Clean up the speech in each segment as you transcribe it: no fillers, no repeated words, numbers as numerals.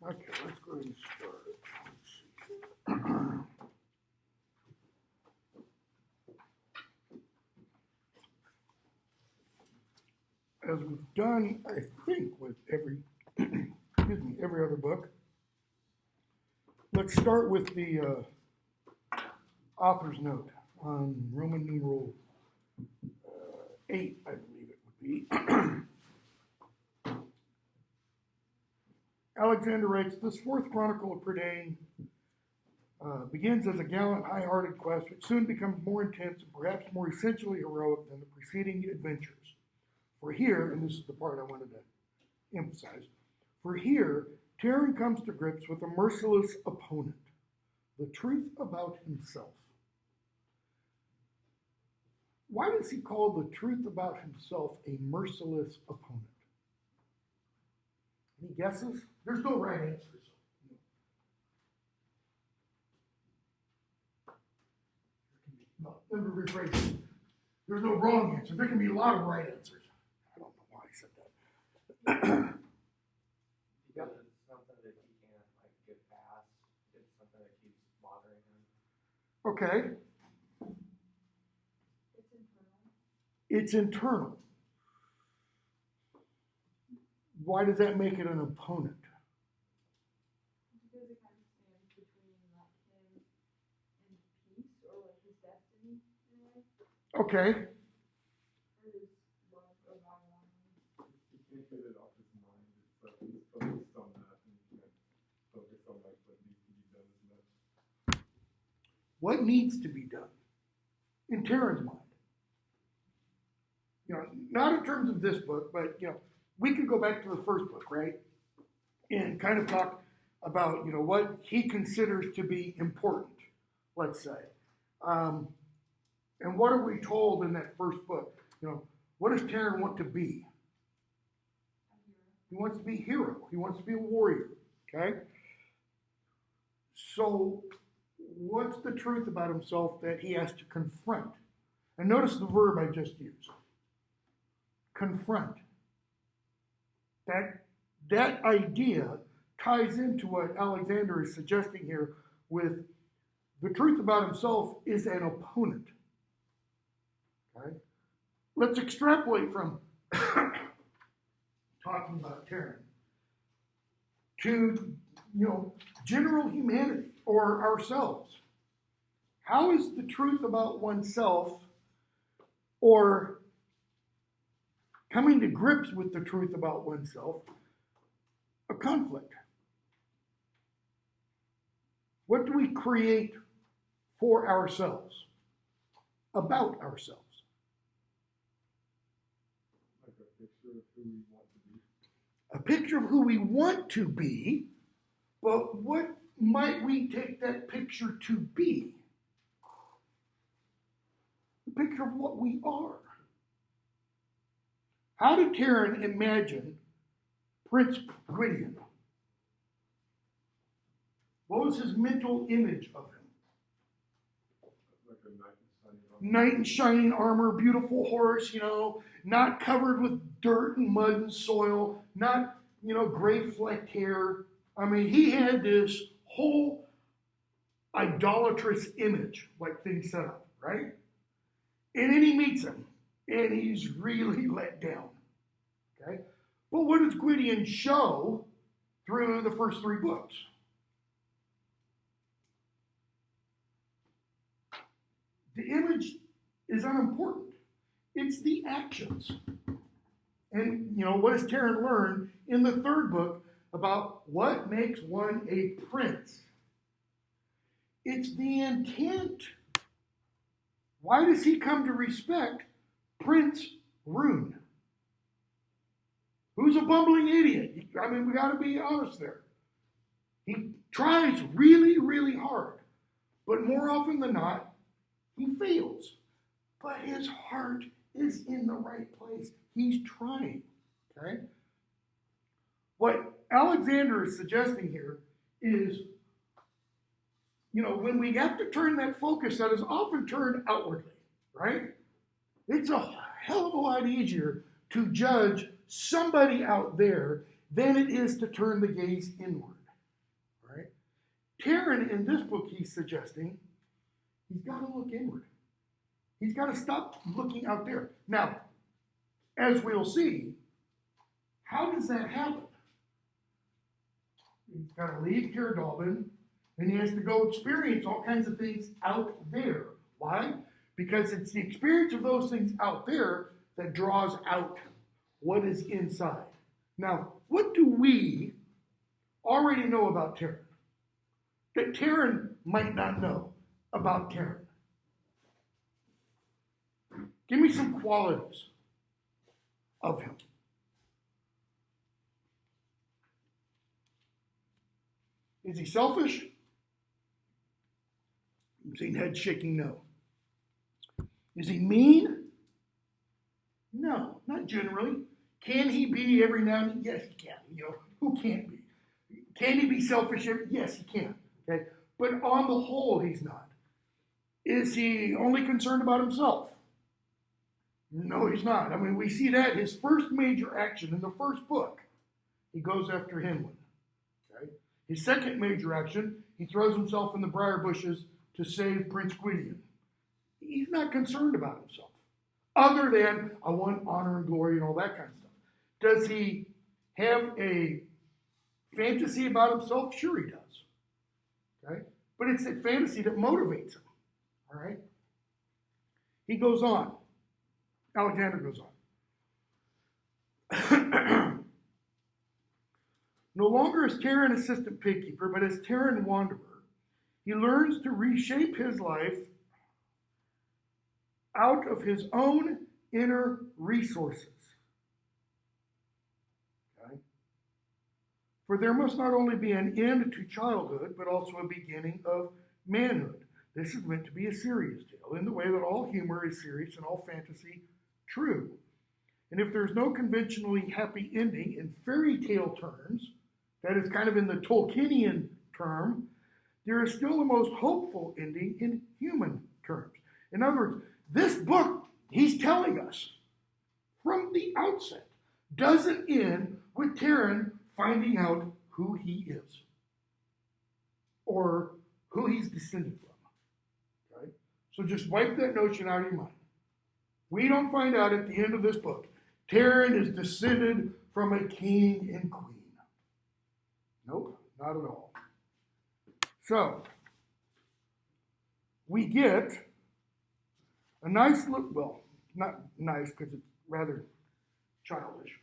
Okay, let's go ahead and start. Let's see. As we've done, I think, with every, every other book, let's start with the author's note on Roman numeral 8, I believe it would be. Alexander writes, this fourth chronicle of Prydain begins as a gallant, high-hearted quest, which soon becomes more intense and perhaps more essentially heroic than the preceding adventures. For here, and this is the part I wanted to emphasize, for here, Taran comes to grips with a merciless opponent, the truth about himself. Why does he call the truth about himself a merciless opponent? Any guesses? There's no right answers. No, let me rephrase it. There's no wrong answer. There can be a lot of right answers. I don't know why I said that. Because it's something that he can't get past. It's something that keeps bothering him. Okay. It's internal. It's internal. Why does that make it an opponent? Because it kind of stands between him and peace, or his destiny in a way. Okay. Or his love or violence. He can't get it off his mind. It's like he's focused on that and he can't focus on what needs to be done as much. What needs to be done in Taran's mind? Not in terms of this book, but we could go back to the first book, right? And kind of talk about, what he considers to be important, let's say. And what are we told in that first book? What does Taran want to be? He wants to be a hero. He wants to be a warrior, okay? So what's the truth about himself that he has to confront? And notice the verb I just used. Confront. That idea ties into what Alexander is suggesting here with the truth about himself is an opponent. Okay? Let's extrapolate from talking about Taran to, general humanity or ourselves. How is the truth about oneself or coming to grips with the truth about oneself a conflict? What do we create for ourselves, about ourselves? Like a picture of who we want to be. A picture of who we want to be, but what might we take that picture to be? The picture of what we are. How did Taran imagine Prince Gwydion? What was his mental image of him? Like a knight in shining armor. Knight in shining armor, beautiful horse, not covered with dirt and mud and soil, not, gray flecked hair. I mean, he had this whole idolatrous image, like things set up, right? And then he meets him, and he's really let down, okay? But what does Gwydion show through the first 3 books? The image is unimportant. It's the actions. And, what does Taran learn in the 3rd book about what makes one a prince? It's the intent. Why does he come to respect Prince Rune? Who's a bumbling idiot? I mean, we got to be honest there. He tries really, really hard, but more often than not, he fails. But his heart is in the right place. He's trying, okay? What Alexander is suggesting here is, when we have to turn that focus that is often turned outwardly, right? It's a hell of a lot easier to judge somebody out there than it is to turn the gaze inward. Taryn, in this book, he's suggesting he's got to look inward. He's got to stop looking out there. Now, as we'll see, how does that happen? He's got to leave Caradolban, and he has to go experience all kinds of things out there. Why? Because it's the experience of those things out there that draws out what is inside. Now, what do we already know about Taryn that Taryn might not know about Taryn? Give me some qualities of him. Is he selfish? I'm seeing head shaking no. Is he mean? No, not generally. Can he be every now and then? Yes, he can. You know, who can't be? Can he be selfish? Yes, he can. Okay, but on the whole, he's not. Is he only concerned about himself? No, he's not. I mean, we see that his first major action in the first book, he goes after Hinwin. Okay, his second major action, he throws himself in the briar bushes to save Prince Gwydion. He's not concerned about himself, other than I want honor and glory and all that kind of stuff. Does he have a fantasy about himself? Sure he does. Okay? But it's that fantasy that motivates him. All right? He goes on. Alexander goes on. No longer as Taryn assistant pigkeeper, but as Taryn wanderer, he learns to reshape his life out of his own inner resources. Okay? For there must not only be an end to childhood, but also a beginning of manhood. This is meant to be a serious tale, in the way that all humor is serious and all fantasy true. And if there's no conventionally happy ending in fairy tale terms, that is kind of in the Tolkienian term, there is still a most hopeful ending in human terms. In other words, this book, he's telling us from the outset, doesn't end with Taryn finding out who he is or who he's descended from. Okay? So just wipe that notion out of your mind. We don't find out at the end of this book, Taryn is descended from a king and queen. Nope, not at all. So, we get a nice look, well, not nice because it's rather childish,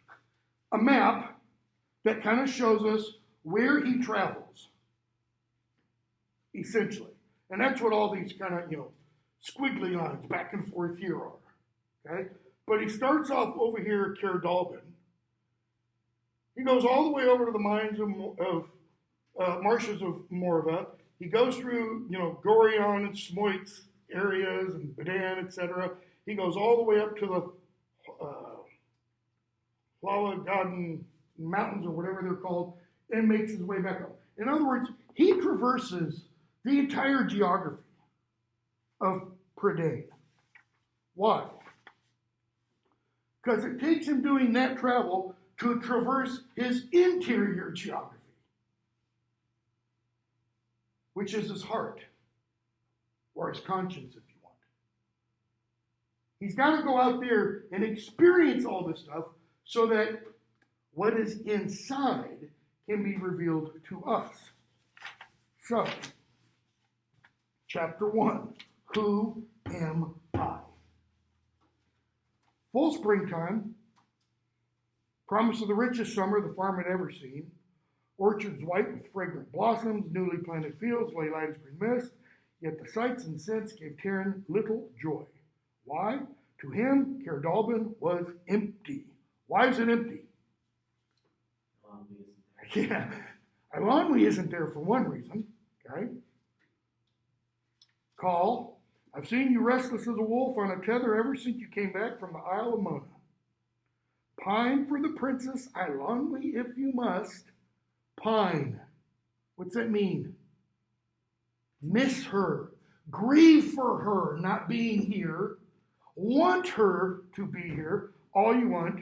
a map that kind of shows us where he travels, essentially. And that's what all these kind of, squiggly lines back and forth here are. Okay? But he starts off over here at Caradolban. He goes all the way over to the mines of marshes of Morva. He goes through, Gorion and Smoit's areas and Badan, etc. He goes all the way up to the Hlalagadin mountains or whatever they're called and makes his way back up. In other words, he traverses the entire geography of Prydain. Why? Because it takes him doing that travel to traverse his interior geography, which is his heart, or his conscience, if you want. He's got to go out there and experience all this stuff so that what is inside can be revealed to us. So, chapter 1, Who Am I? Full springtime, promise of the richest summer the farm had ever seen, orchards white with fragrant blossoms, newly planted fields lay light as green mist, yet the sights and scents gave Taryn little joy. Why? To him, Caradolban was empty. Why is it empty? Yeah, Ilanwi isn't there for one reason, okay? Call, I've seen you restless as a wolf on a tether ever since you came back from the Isle of Mona. Pine for the princess Ilanwi if you must. Pine. What's that mean? Miss her. Grieve for her not being here. Want her to be here. All you want.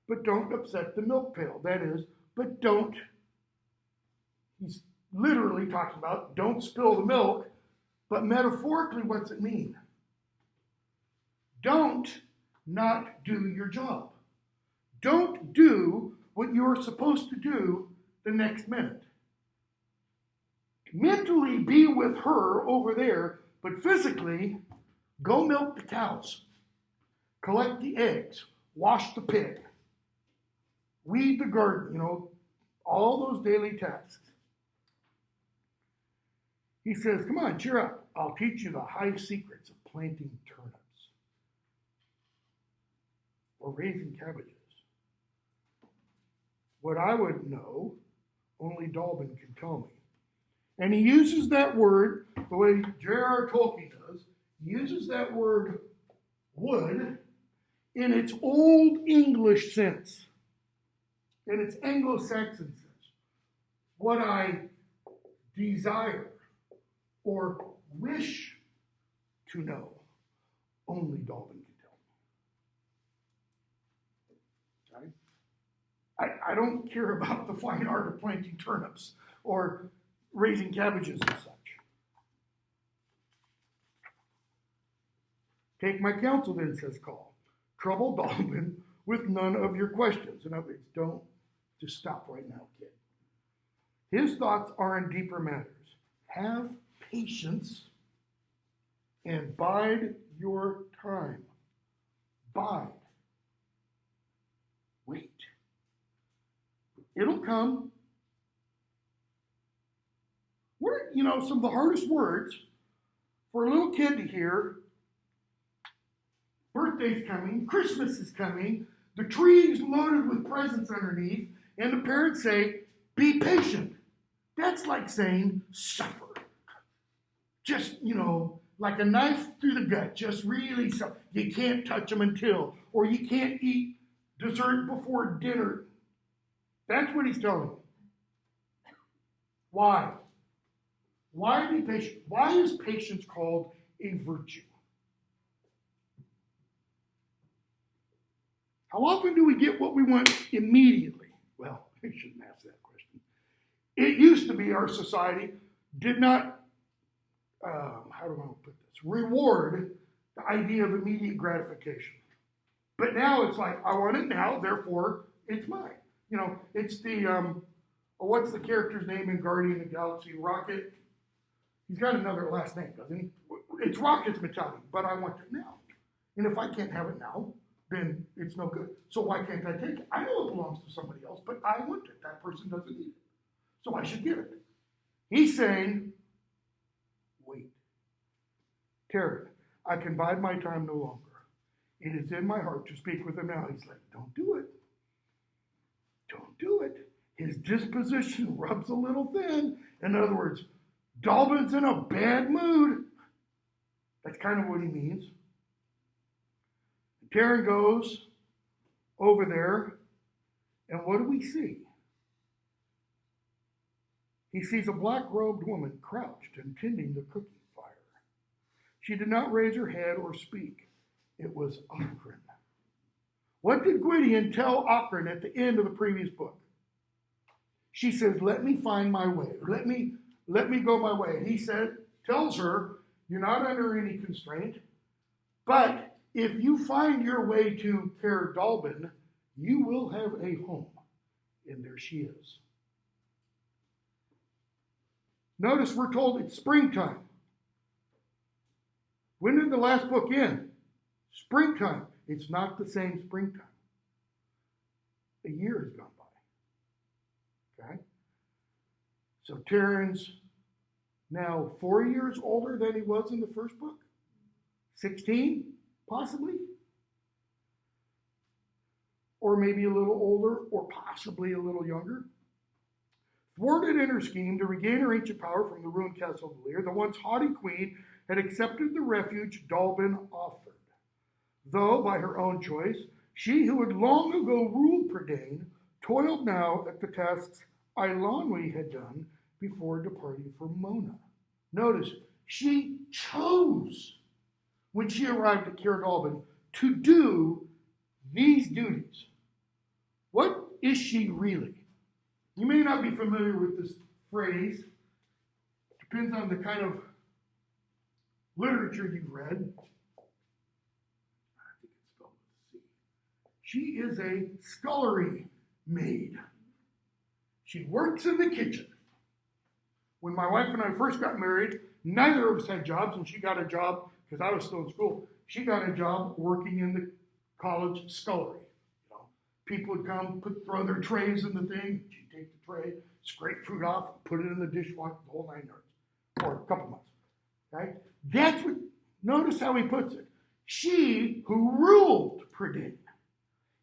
But don't upset the milk pail. That is, but don't. He's literally talking about don't spill the milk, but metaphorically, what's it mean? Don't not do your job. Don't do what you're supposed to do the next minute. Mentally be with her over there, but physically, go milk the cows, collect the eggs, wash the pig, weed the garden, all those daily tasks. He says, come on, cheer up. I'll teach you the high secrets of planting turnips or raising cabbages. What I would know, only Dolben can tell me. And he uses that word, the way J.R.R. Tolkien does, he uses that word would in its Old English sense, in its Anglo-Saxon sense. What I desire or wish to know, only Dolben can tell me. Right? I don't care about the fine art of planting turnips or raising cabbages and such. Take my counsel then, says Call. Trouble Dolben with none of your questions. In other words, don't just stop right now, kid. His thoughts are in deeper matters. Have patience and bide your time. Bide. Wait. It'll come. Some of the hardest words for a little kid to hear. Birthday's coming, Christmas is coming, the tree's loaded with presents underneath, and the parents say, be patient. That's like saying, suffer. Just, like a knife through the gut, just really suffer. You can't touch them until, or you can't eat dessert before dinner. That's what he's telling you. Why? Why be patient? Why is patience called a virtue? How often do we get what we want immediately? Well, I shouldn't ask that question. It used to be our society did not, how do I put this, reward the idea of immediate gratification. But now it's like, I want it now, therefore it's mine. It's the, what's the character's name in Guardian of the Galaxy? Rocket. He's got another last name, doesn't he? It's Rocket's mentality, but I want it now. And if I can't have it now, then it's no good. So why can't I take it? I know it belongs to somebody else, but I want it. That person doesn't need it. So I should get it. He's saying, wait. Terry, I can bide my time no longer. It is in my heart to speak with him now. He's like, don't do it. Don't do it. His disposition rubs a little thin. In other words, Dolben's in a bad mood. That's kind of what he means. Taryn goes over there, and what do we see? He sees a black-robed woman crouched and tending the cooking fire. She did not raise her head or speak. It was Ockran. What did Gwydion tell Ockran at the end of the previous book? She says, let me find my way. Let me go my way. And he tells her, you're not under any constraint, but if you find your way to Caer Dallben, you will have a home. And there she is. Notice we're told it's springtime. When did the last book end? Springtime. It's not the same springtime. A year has gone by. Okay? So Taryn's now 4 years older than he was in the first book. 16, possibly. Or maybe a little older, or possibly a little younger. Thwarted in her scheme to regain her ancient power from the ruined castle of Lear, the once haughty queen had accepted the refuge Dallben offered. Though, by her own choice, she who had long ago ruled Prydain toiled now at the tasks Eilonwy had done before departing for Mona. Notice, she chose, when she arrived at Caer Dallben, to do these duties. What is she really? You may not be familiar with this phrase, depends on the kind of literature you've read. I think it's spelled with a C. She is a scullery maid. She works in the kitchen. When my wife and I first got married, neither of us had jobs, and she got a job, because I was still in school, she got a job working in the college scullery. You know, people would come, throw their trays in the thing, she'd take the tray, scrape fruit off, put it in the dishwasher, the whole 9 yards, for a couple months. Okay? That's what, notice how he puts it. She who ruled Prydain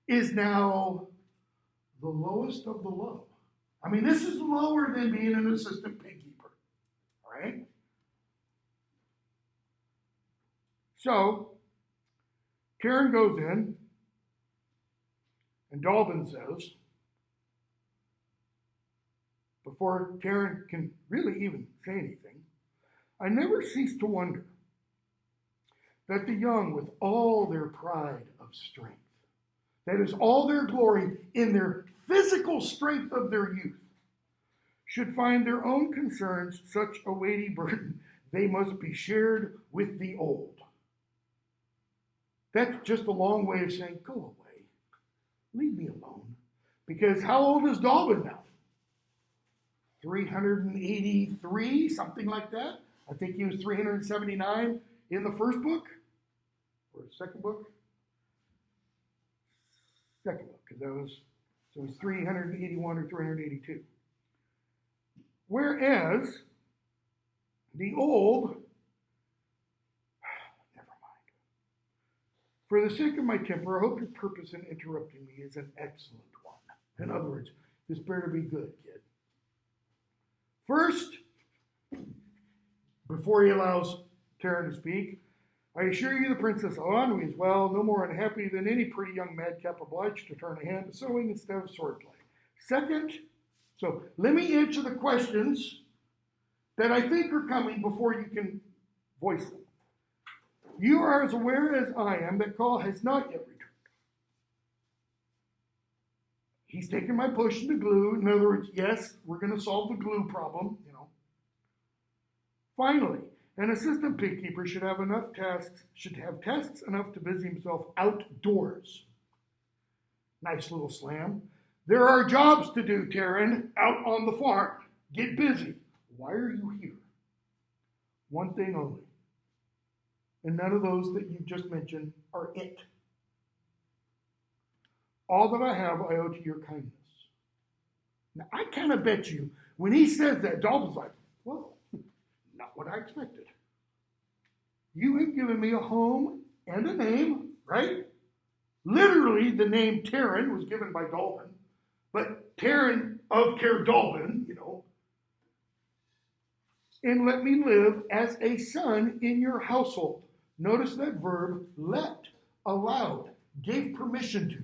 is now the lowest of the low. I mean, this is lower than being an assistant pig keeper. All right? So, Karen goes in, and Dalbin says, before Karen can really even say anything, I never cease to wonder that the young, with all their pride of strength, that is all their glory in their physical strength of their youth, should find their own concerns such a weighty burden they must be shared with the old. That's just a long way of saying, go away. Leave me alone. Because how old is Dalbin now? 383, something like that. I think he was 379 in the first book. Or second book? Second book, because that was, so he's 381 or 382. Whereas the old, never mind. For the sake of my temper, I hope your purpose in interrupting me is an excellent one. In other words, this better be good, kid. First, before he allows Karen to speak, I assure you the Princess Alanui is well, no more unhappy than any pretty young madcap obliged to turn a hand to sewing instead of swordplay. Second, so let me answer the questions that I think are coming before you can voice them. You are as aware as I am that Call has not yet returned. He's taken my push into glue. In other words, yes, we're going to solve the glue problem, you know. Finally, an assistant pig keeper should have tasks enough to busy himself outdoors. Nice little slam. There are jobs to do, Taryn, out on the farm. Get busy. Why are you here? One thing only. And none of those that you just mentioned are it. All that I have I owe to your kindness. Now, I kind of bet you, when he says that, Dalton's like, whoa, not what I expected. You have given me a home and a name, right? Literally, the name Taryn was given by Dalton, but Taryn of Caer Dalton, you know. And let me live as a son in your household. Notice that verb, let, allowed, gave permission to.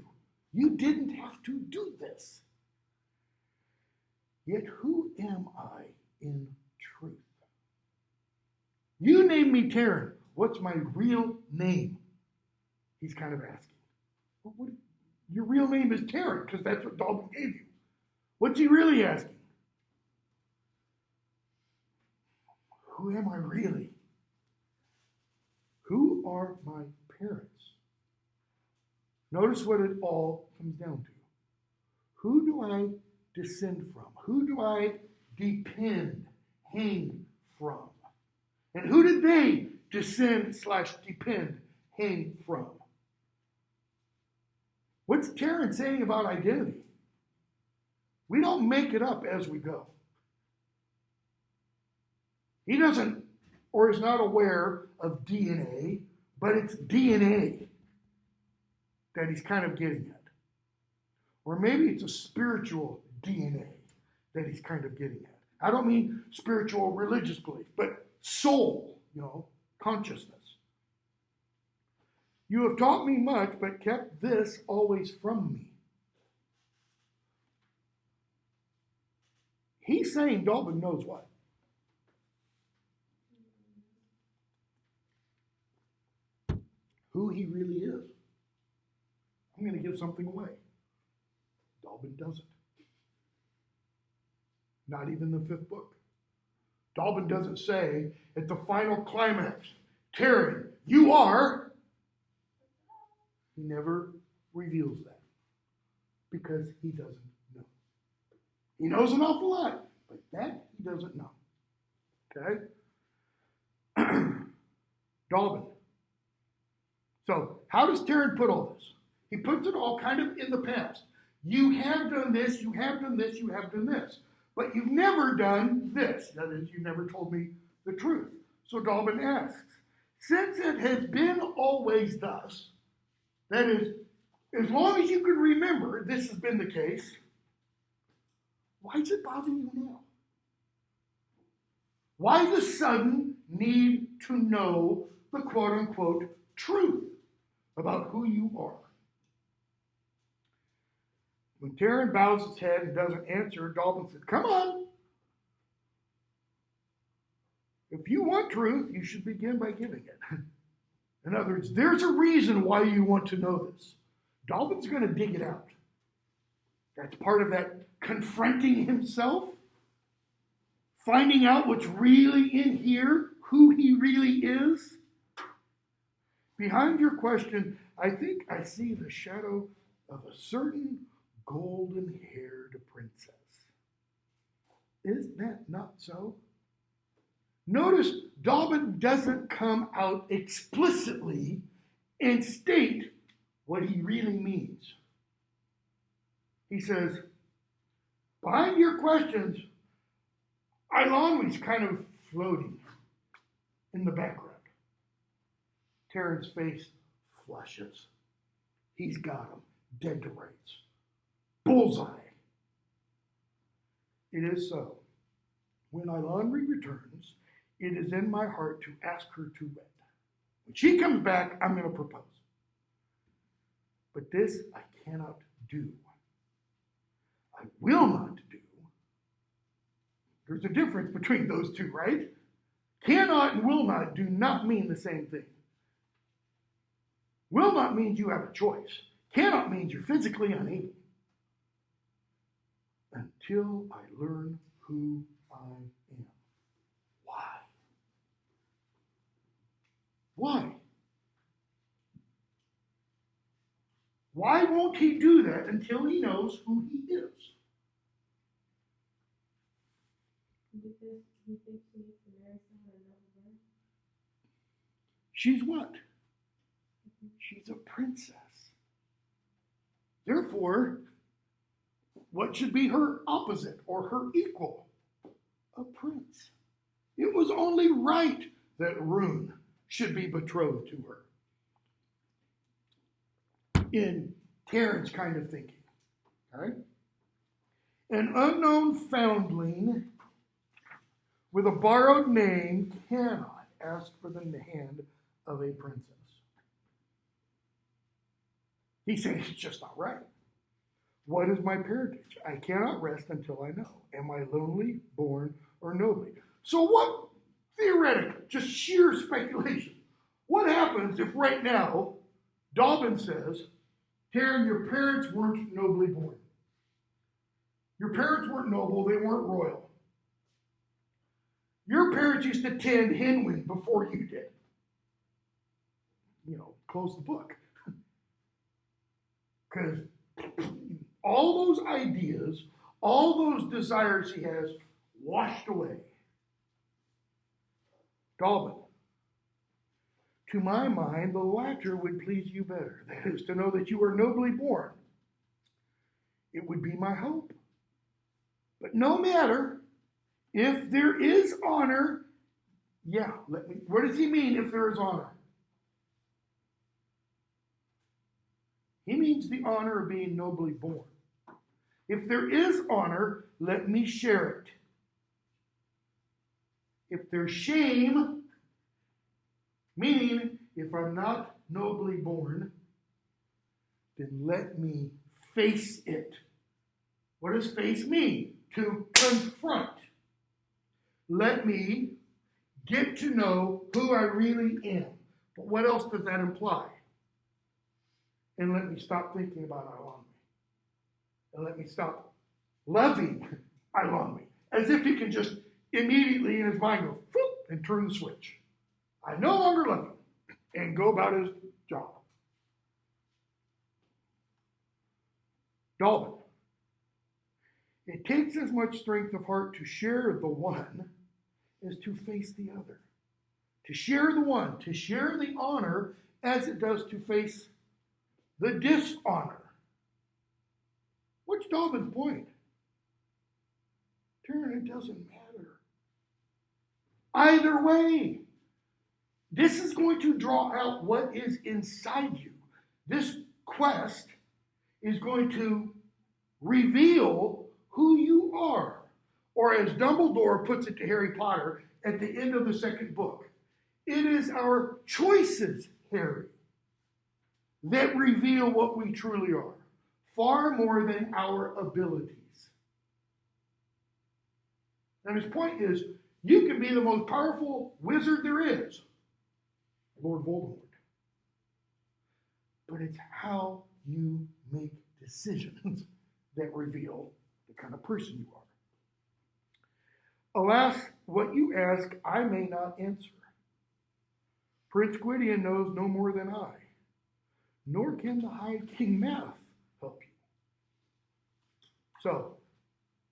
You didn't have to do this. Yet who am I in truth? You named me Taryn. What's my real name? He's kind of asking. Well, your real name is Taryn, because that's what Dalton gave you. What's he really asking? Who am I really? Who are my parents? Notice what it all comes down to. Who do I descend from? Who do I depend, hang from? And who did they descend/depend, hang from? What's Taryn saying about identity? We don't make it up as we go. He doesn't, or is not aware of DNA, but it's DNA that he's kind of getting at. Or maybe it's a spiritual DNA that he's kind of getting at. I don't mean spiritual religious belief, but soul, you know, consciousness. You have taught me much, but kept this always from me. He's saying Dalton knows what? Who he really is. I'm going to give something away. Dalton doesn't. Not even the fifth book. Dalvin doesn't say at the final climax, Taryn, you are. He never reveals that because he doesn't know. He knows an awful lot, but that he doesn't know. Okay? Dalvin. So, how does Taryn put all this? He puts it all kind of in the past. You have done this, you have done this, you have done this. But you've never done this. That is, you never told me the truth. So Dalvin asks, since it has been always thus, that is, as long as you can remember this has been the case, why does it bother you now? Why the sudden need to know the quote-unquote truth about who you are? When Taryn bows his head and doesn't answer, Dalvin says, come on. If you want truth, you should begin by giving it. In other words, there's a reason why you want to know this. Dalvin's going to dig it out. That's part of that confronting himself, finding out what's really in here, who he really is. Behind your question, I think I see the shadow of a certain golden-haired princess. Is that not so? Notice Dalvin doesn't come out explicitly and state what he really means. He says, behind your questions, Ilonwi's kind of floating in the background. Taryn's face flushes. He's got him dead to rights. Bullseye. It is so. When Ilonwi returns, it is in my heart to ask her to wed. When she comes back, I'm going to propose. But this I cannot do. I will not do. There's a difference between those two, right? Cannot and will not do not mean the same thing. Will not means you have a choice. Cannot means you're physically unable. Until I learn who I am. Why? Why? Why won't he do that until he knows who he is? Because he thinks he needs to marry someone another way. She's what? She's a princess. Therefore, what should be her opposite or her equal? A prince. It was only right that Rune should be betrothed to her. In Taryn's kind of thinking. All right? An unknown foundling with a borrowed name cannot ask for the hand of a princess. He's saying it's just not right. What is my parentage? I cannot rest until I know. Am I lonely, born, or nobly? So what, theoretically, just sheer speculation, what happens if right now Dalvin says, Taryn, your parents weren't nobly born. Your parents weren't noble, they weren't royal. Your parents used to tend Henwin before you did. Close the book. Because all those ideas, all those desires he has, washed away. Dalvin, to my mind, the latter would please you better. That is, to know that you are nobly born. It would be my hope. But no matter, if there is honor, what does he mean if there is honor? He means the honor of being nobly born. If there is honor, let me share it. If there's shame, meaning if I'm not nobly born, then let me face it. What does face mean? To confront. Let me get to know who I really am. But what else does that imply? And let me stop thinking about Ilonwi. And let me stop loving Ilonwi. As if he can just immediately in his mind goes, "Whoop," and turn the switch. I no longer love him, and go about his job. Dalvin. It takes as much strength of heart to share the one as to face the other. To share the one, to share the honor as it does to face the dishonor. What's Dalvin's point? Taryn, it doesn't matter. Either way, this is going to draw out what is inside you. This quest is going to reveal who you are. Or as Dumbledore puts it to Harry Potter at the end of the second book, it is our choices, Harry, that reveal what we truly are, far more than our abilities. And his point is, you can be the most powerful wizard there is, Lord Voldemort. But it's how you make decisions that reveal the kind of person you are. Alas, what you ask, I may not answer. Prince Gwydion knows no more than I, nor can the High King Math help you. So,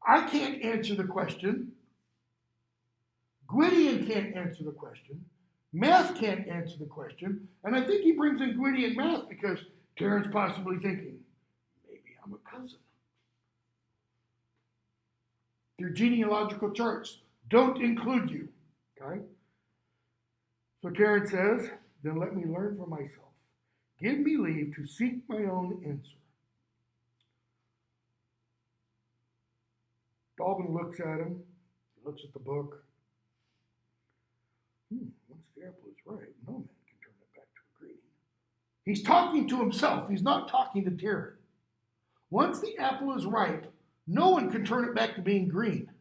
I can't answer the question. Gwydion can't answer the question. Math can't answer the question. And I think he brings in Gwydion Math because Terran's possibly thinking, maybe I'm a cousin. Their genealogical charts don't include you. Okay? So Terran says, then let me learn for myself. Give me leave to seek my own answer. Dalvin looks at him, looks at the book. Once the apple is ripe, no man can turn it back to a green. He's talking to himself. He's not talking to Terran. Once the apple is ripe, no one can turn it back to being green.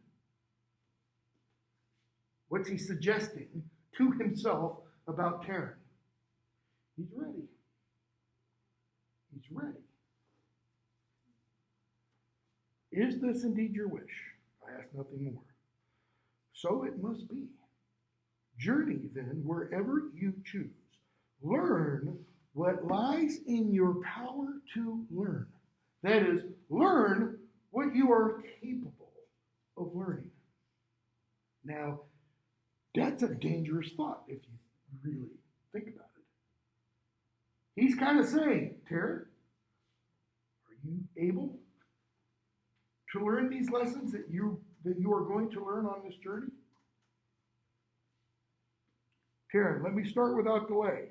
What's he suggesting to himself about Terran? He's ready. He's ready. Is this indeed your wish? I ask nothing more. So it must be. Journey, then, wherever you choose. Learn what lies in your power to learn. That is, learn what you are capable of learning. Now, that's a dangerous thought if you really think about it. He's kind of saying, Terran, are you able to learn these lessons that you are going to learn on this journey? Terran, let me start without delay.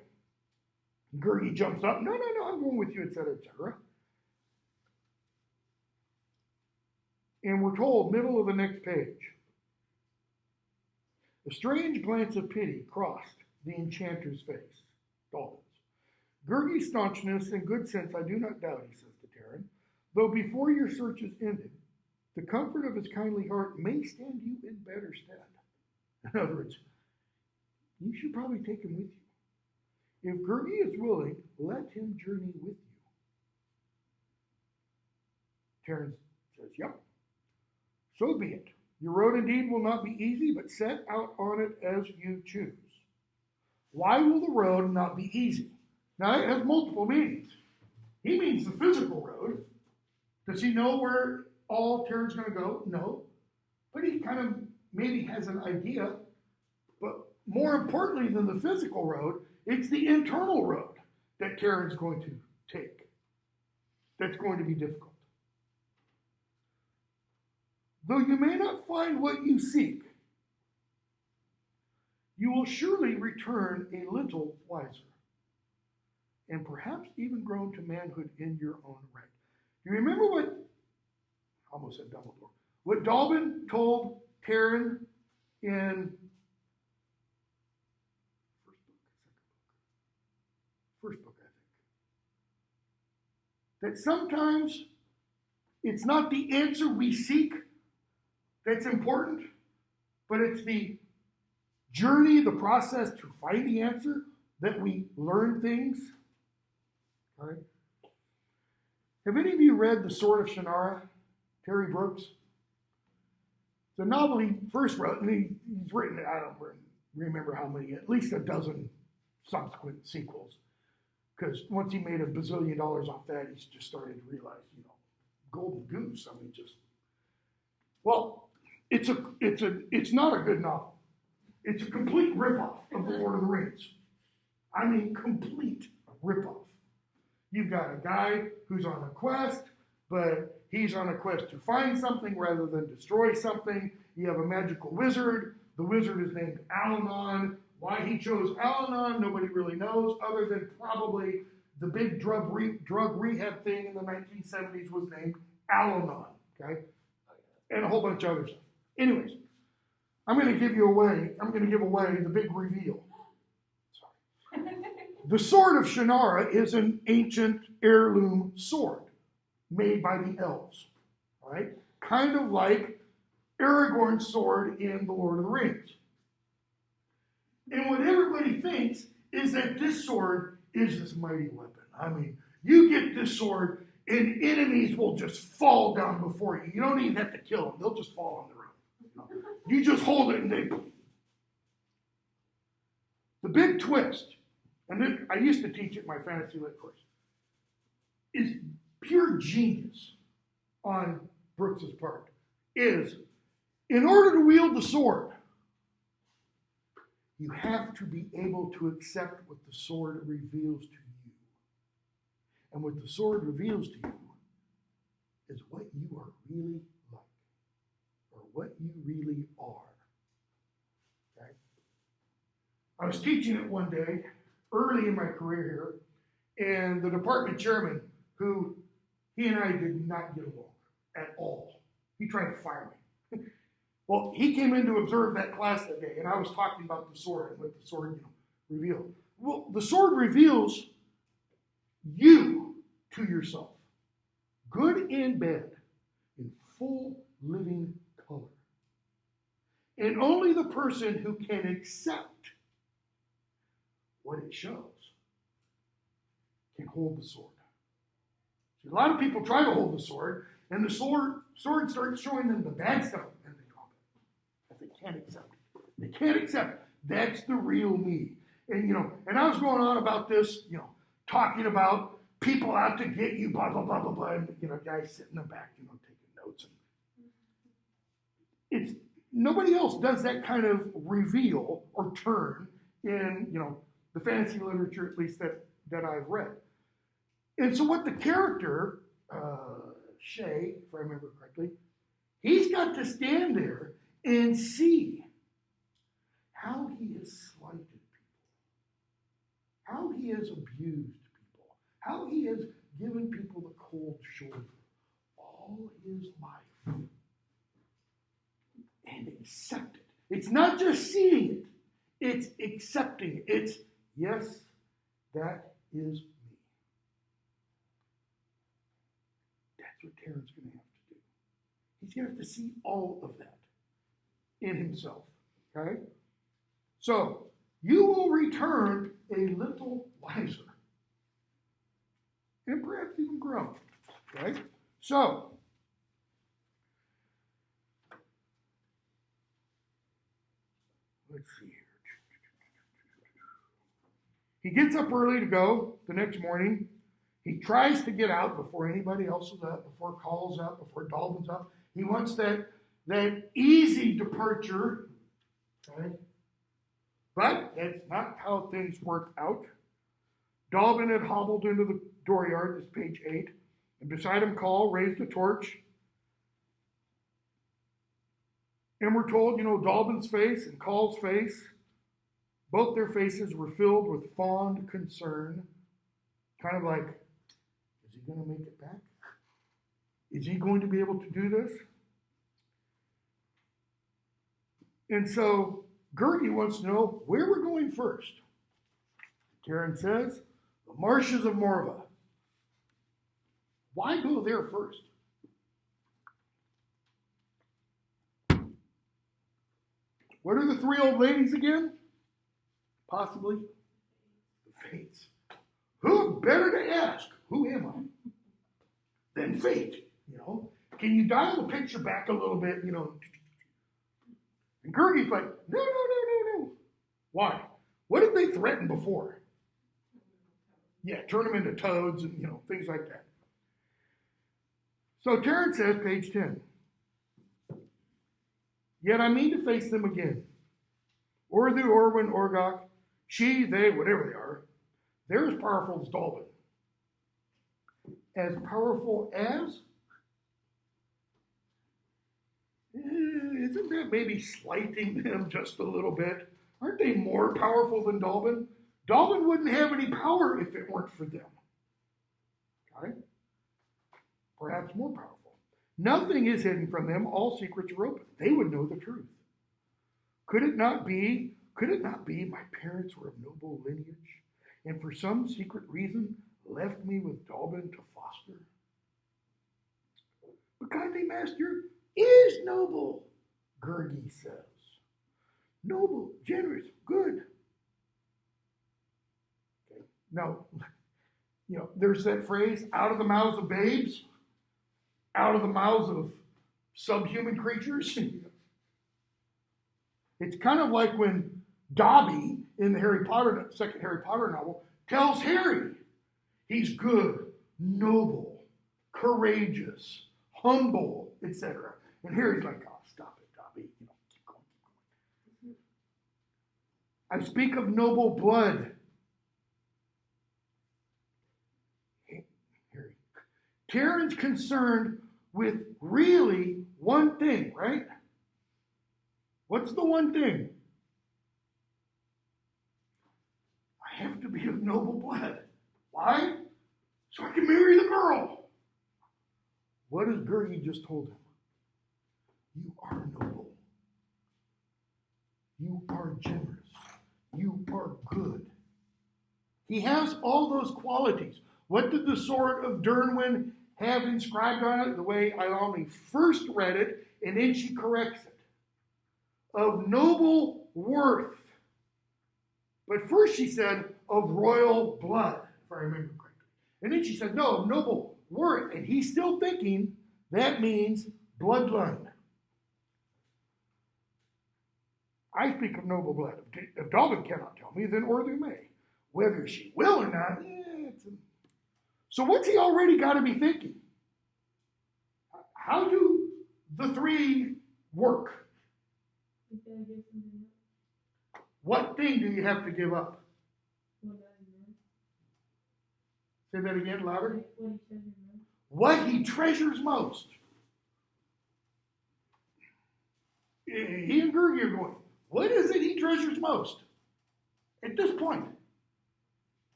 Gurgi jumps up. No, I'm going with you, etc., etc. And we're told, middle of the next page, a strange glance of pity crossed the enchanter's face, Dalvin's. Gurgi's staunchness and good sense I do not doubt, he says to Terran, though before your search is ended, the comfort of his kindly heart may stand you in better stead. In other words, you should probably take him with you. If Gurgi is willing, let him journey with you. Terran says, yep. So be it. Your road indeed will not be easy, but set out on it as you choose. Why will the road not be easy? Now, it has multiple meanings. He means the physical road. Does he know where all Terran's going to go? No. But he kind of maybe has an idea. But more importantly than the physical road, it's the internal road that Terran's going to take. That's going to be difficult. Though you may not find what you seek, you will surely return a little wiser, and perhaps even grown to manhood in your own right. Do you remember what, I almost said Dumbledore, what Dalvin told Terran in first book, I think. That sometimes it's not the answer we seek that's important, but it's the journey, the process to find the answer that we learn things. All right. Have any of you read The Sword of Shannara, Terry Brooks? the novel he first wrote, and he's written, I don't remember how many, at least a dozen subsequent sequels. Because once he made $1 bazillion off that, he's just started to realize, golden goose. I mean, well, it's not a good novel. It's a complete ripoff of The Lord of the Rings. I mean, complete ripoff. You've got a guy who's on a quest, but he's on a quest to find something rather than destroy something. You have a magical wizard. The wizard is named Al-Anon. Why he chose Al-Anon, nobody really knows, other than probably the big drug rehab thing in the 1970s was named Al-Anon, okay? And a whole bunch of other stuff. Anyways, I'm going to give away the big reveal. Sorry. The Sword of Shannara is an ancient heirloom sword made by the elves, all right? Kind of like Aragorn's sword in The Lord of the Rings. And what everybody thinks is that this sword is this mighty weapon. I mean, you get this sword and enemies will just fall down before you. You don't even have to kill them. They'll just fall on their own. You just hold it and they... The big twist, and I used to teach it in my fantasy lit course, is pure genius on Brooks's part, is in order to wield the sword, you have to be able to accept what the sword reveals to you. And what the sword reveals to you is what you are really like, or what you really are. Okay? I was teaching it one day, early in my career here, and the department chairman, who he and I did not get along at all. He tried to fire me. Well, he came in to observe that class that day, and I was talking about the sword and what the sword, revealed. Well, the sword reveals you to yourself, good and bad, in full living color. And only the person who can accept what it shows can hold the sword. See, a lot of people try to hold the sword, and the sword starts showing them the bad stuff. They can't accept it. They can't accept it. That's the real me. And, and I was going on about this, talking about people out to get you, blah, blah, blah, blah, blah. And, guys sitting in the back, taking notes. And nobody else does that kind of reveal or turn in, the fantasy literature, at least that I've read. And so what the character, Shay, if I remember correctly, he's got to stand there and see how he has slighted people, how he has abused people, how he has given people the cold shoulder all his life, and accept it. It's not just seeing it, it's accepting it. It's, yes, that is me. That's what Taryn's going to have to do. He's going to have to see all of that in himself, okay? So, you will return a little wiser, and perhaps even grown, okay? So, let's see here. He gets up early to go the next morning. He tries to get out before anybody else is up, before Call's up, before Dalton's up. He wants that easy departure, okay? But that's not how things work out. Dalton had hobbled into the dooryard, this is page 8, and beside him Call raised a torch. And we're told, Dalton's face and Call's face, both their faces were filled with fond concern, kind of like, is he going to make it back? Is he going to be able to do this? And so Gertie wants to know where we're going first. Karen says, the marshes of Morva. Why go there first? What are the 3 old ladies again? Possibly the Fates. Who better to ask? Who am I? Than Fate, Can you dial the picture back a little bit, And Gergie's like, no, no, no, no, no. Why? What did they threaten before? Yeah, turn them into toads and, things like that. So Terrence says, page 10, yet I mean to face them again. Urdu, Orwin, Orgok, she, they, whatever they are, they're as powerful as Dalton. As powerful as? Isn't that maybe slighting them just a little bit? Aren't they more powerful than Dalton? Dalton wouldn't have any power if it weren't for them. Okay? Perhaps more powerful. Nothing is hidden from them. All secrets are open. They would know the truth. Could it not be my parents were of noble lineage and for some secret reason left me with Dalton to foster? But kindly master is noble, Gergie says. Noble, generous, good. Okay. Now, there's that phrase, out of the mouths of babes, out of the mouths of subhuman creatures. It's kind of like when Dobby in the second Harry Potter novel tells Harry he's good, noble, courageous, humble, etc. And Harry's like, oh, stop it, Dobby. Keep going. I speak of noble blood. Harry. Terran's concerned with really one thing, right? What's the one thing? I have to be of noble blood. Why? So I can marry the girl. What has Gergie just told him? You are noble. You are generous. You are good. He has all those qualities. What did the sword of Dernwin have inscribed on it? The way Ilani first read it, and then she corrects it. Of noble worth. But first she said, of royal blood, if I remember correctly. And then she said, no, of noble worth. And he's still thinking that means bloodline. I speak of noble blood. If Dalton cannot tell me, then Orthu may. Whether she will or not, So what's he already got to be thinking? How do the three work? You gotta give something up. What thing do you have to give up? What does he know? Say that again, louder. What he treasures What he treasures most. most. He and Gergie are going, what is it he treasures most? At this point.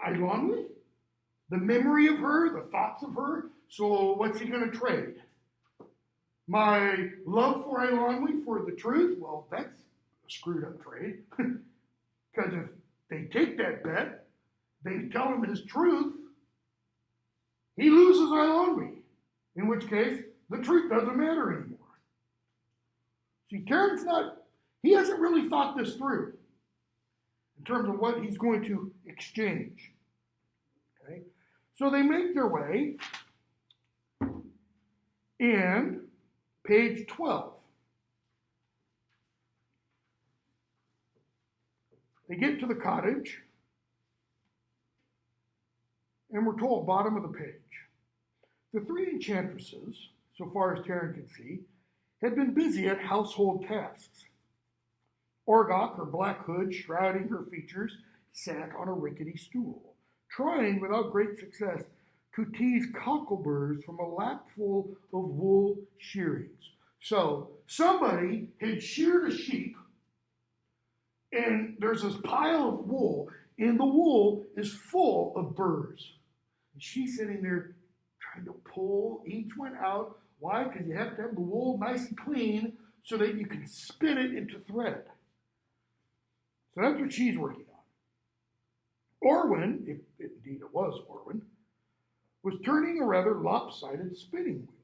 Ilonwi? The memory of her, the thoughts of her. So what's he going to trade? My love for Ilonwi for the truth? Well, that's a screwed up trade. Because if they take that bet, they tell him his truth, he loses Ilonwi. In which case, the truth doesn't matter anymore. See, Terrence he hasn't really thought this through in terms of what he's going to exchange. Okay? So they make their way in page 12. They get to the cottage, and we're told, bottom of the page, the three enchantresses, so far as Taryn could see, had been busy at household tasks. Orgok, her black hood shrouding her features, sat on a rickety stool, trying without great success to tease cockleburrs from a lapful of wool shearings. So somebody had sheared a sheep, and there's this pile of wool, and the wool is full of burrs. And she's sitting there trying to pull each one out. Why? Because you have to have the wool nice and clean so that you can spin it into thread. So that's what she's working on. Orwin, if indeed it was Orwin, was turning a rather lopsided spinning wheel.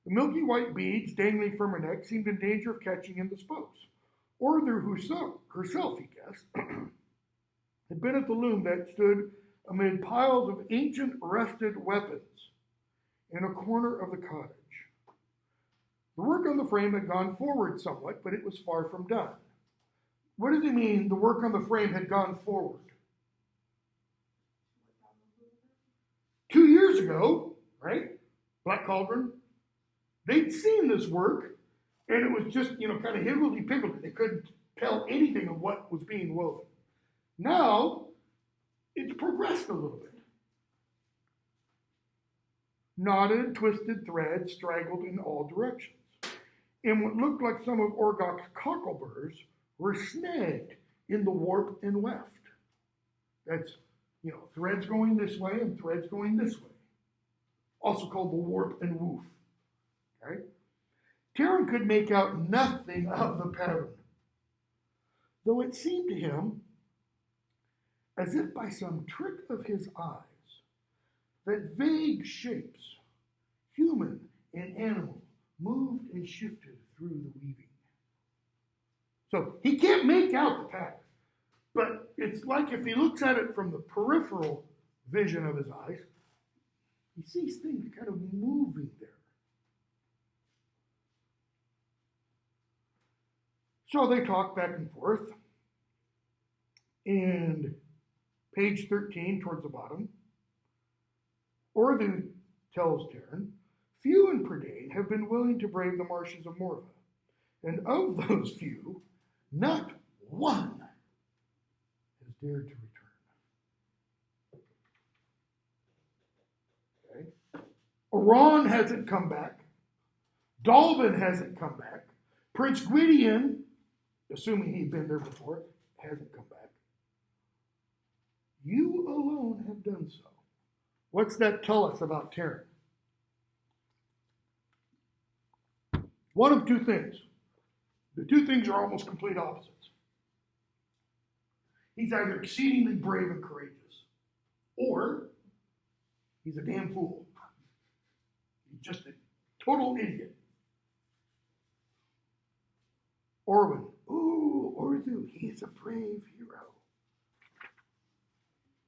The milky white beads dangling from her neck seemed in danger of catching in the spokes. Orther herself, he guessed, had been at the loom that stood amid piles of ancient rusted weapons in a corner of the cottage. The work on the frame had gone forward somewhat, but it was far from done. What does he mean the work on the frame had gone forward? 2 years ago, right? Black Cauldron, they'd seen this work, and it was just, kind of higgledy-piggledy. They couldn't tell anything of what was being woven. Now, it's progressed a little bit. Knotted, twisted threads straggled in all directions. And what looked like some of Orgok's cockleburrs were snagged in the warp and weft. That's, threads going this way and threads going this way. Also called the warp and woof. Okay? Terran could make out nothing of the pattern, though it seemed to him as if by some trick of his eyes that vague shapes, human and animal, moved and shifted through the weaving. So he can't make out the pattern, but it's like if he looks at it from the peripheral vision of his eyes, he sees things kind of moving there. So they talk back and forth, and page 13 towards the bottom, Orthu tells Terran, few in Prydain have been willing to brave the marshes of Morva, and of those few, not one has dared to return. Okay? Iran hasn't come back. Dalvin hasn't come back. Prince Gwydion, assuming he'd been there before, hasn't come back. You alone have done so. What's that tell us about Terran? One of two things. The two things are almost complete opposites. He's either exceedingly brave and courageous, or he's a damn fool. He's just a total idiot. Orwin, ooh, Orthu, he's a brave hero.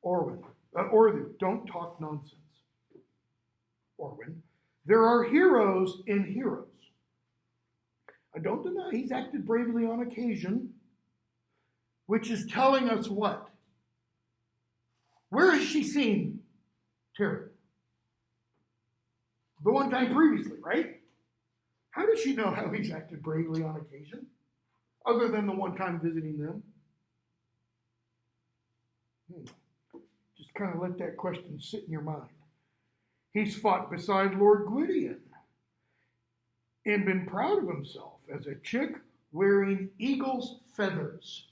Orthu, don't talk nonsense. Orwin, there are heroes in heroes. I don't deny he's acted bravely on occasion, which is telling us what? Where has she seen Terran? The one time previously, right? How does she know how he's acted bravely on occasion, other than the one time visiting them? Just kind of let that question sit in your mind. He's fought beside Lord Gwydion and been proud of himself as a chick wearing eagle's feathers.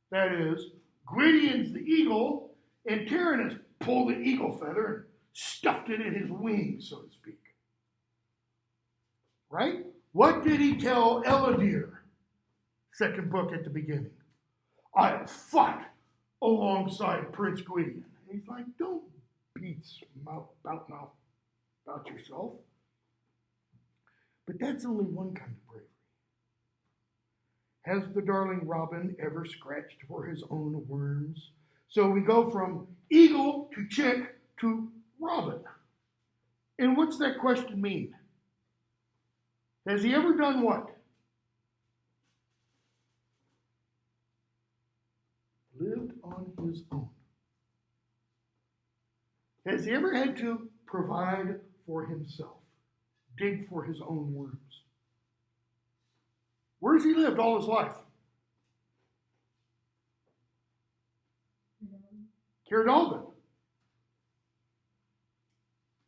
That is, Gwydion's the eagle, and Terran has pulled the eagle feather and stuffed it in his wings, so to speak. Right? What did he tell Eladier? Second book at the beginning. I have fought alongside Prince Gwydion. And he's like, don't beat mouth about yourself. But that's only one kind of bravery. Has the darling robin ever scratched for his own worms? So we go from eagle to chick to robin. And what's that question mean? Has he ever done what? Lived on his own. Has he ever had to provide for himself? Dig for his own worms? Where's he lived all his life? Caradalvin.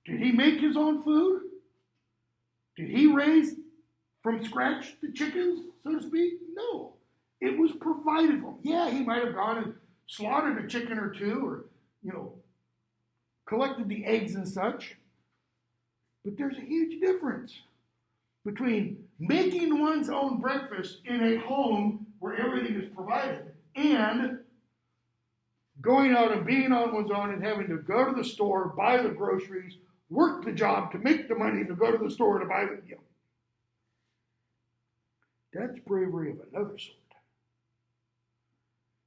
Did he make his own food? Did he raise from scratch the chickens, so to speak? No. It was provided for him. Yeah, he might have gone and slaughtered a chicken or two, or, collected the eggs and such. But there's a huge difference between making one's own breakfast in a home where everything is provided and going out and being on one's own and having to go to the store, buy the groceries, work the job to make the money to go to the store to buy the... That's bravery of another sort.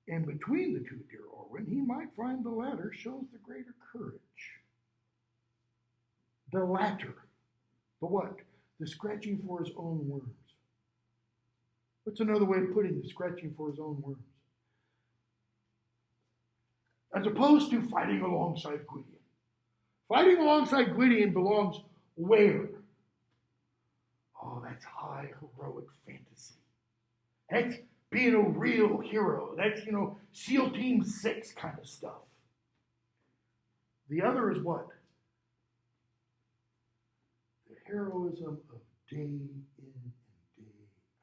And between the two, dear Orwin, he might find the latter shows the greater courage. The latter. The what? the scratching for his own worms. What's another way of putting the scratching for his own worms? As opposed to fighting alongside Gwydion. Fighting alongside Gwydion belongs where? Oh, that's high heroic fantasy. That's being a real hero. That's, SEAL Team 6 kind of stuff. The other is what? The heroism of day in and day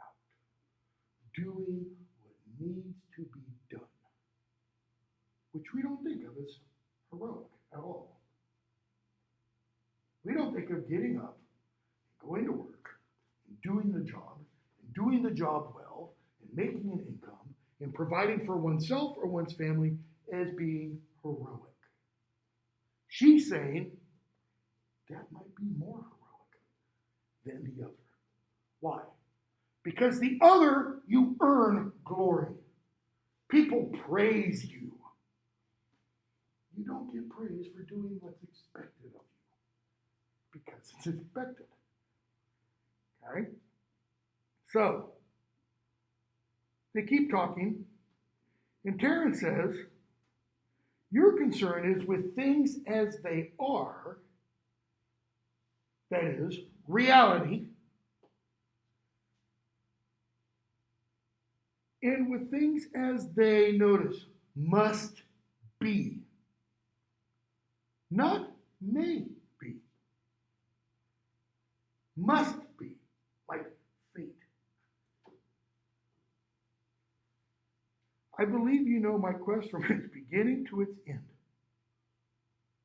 out. Doing what needs to be done. Which we don't think of as heroic at all. We don't think of getting up, going to work, and doing the job well, and making an income, and providing for oneself or one's family as being heroic. She's saying that might be more heroic than the other. Why? Because the other, you earn glory. People praise you. You don't get praise for doing what's expected of you. Because it's expected. Okay? So, they keep talking, and Taryn says, your concern is with things as they are, that is, reality, and with things as they, notice, must be. Not may be. Must be, like fate. I believe you know my quest from its beginning to its end.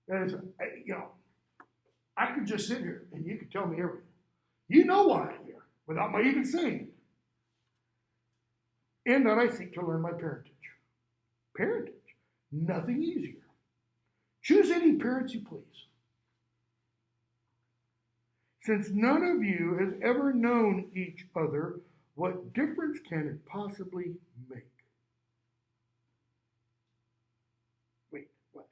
That is, I could just sit here and you could tell me everything. You know why I'm here, without my even saying it. And that I seek to learn my parentage. Parentage, nothing easier. Choose any parents you please. Since none of you has ever known each other, what difference can it possibly make? Wait, what?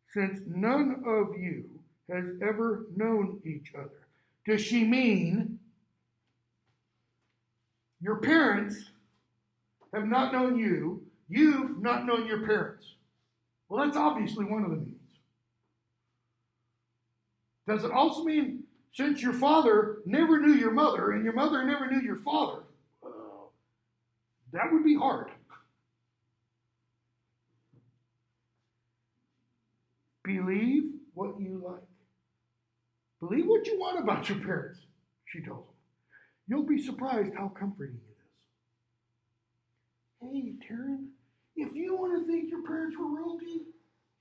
Since none of you has ever known each other. Does she mean your parents have not known you, you've not known your parents? Well, that's obviously one of the meanings. Does it also mean since your father never knew your mother and your mother never knew your father? That would be hard. Believe what you like. Believe what you want about your parents, she tells him. You'll be surprised how comforting it is. Hey, Taryn, if you want to think your parents were royalty,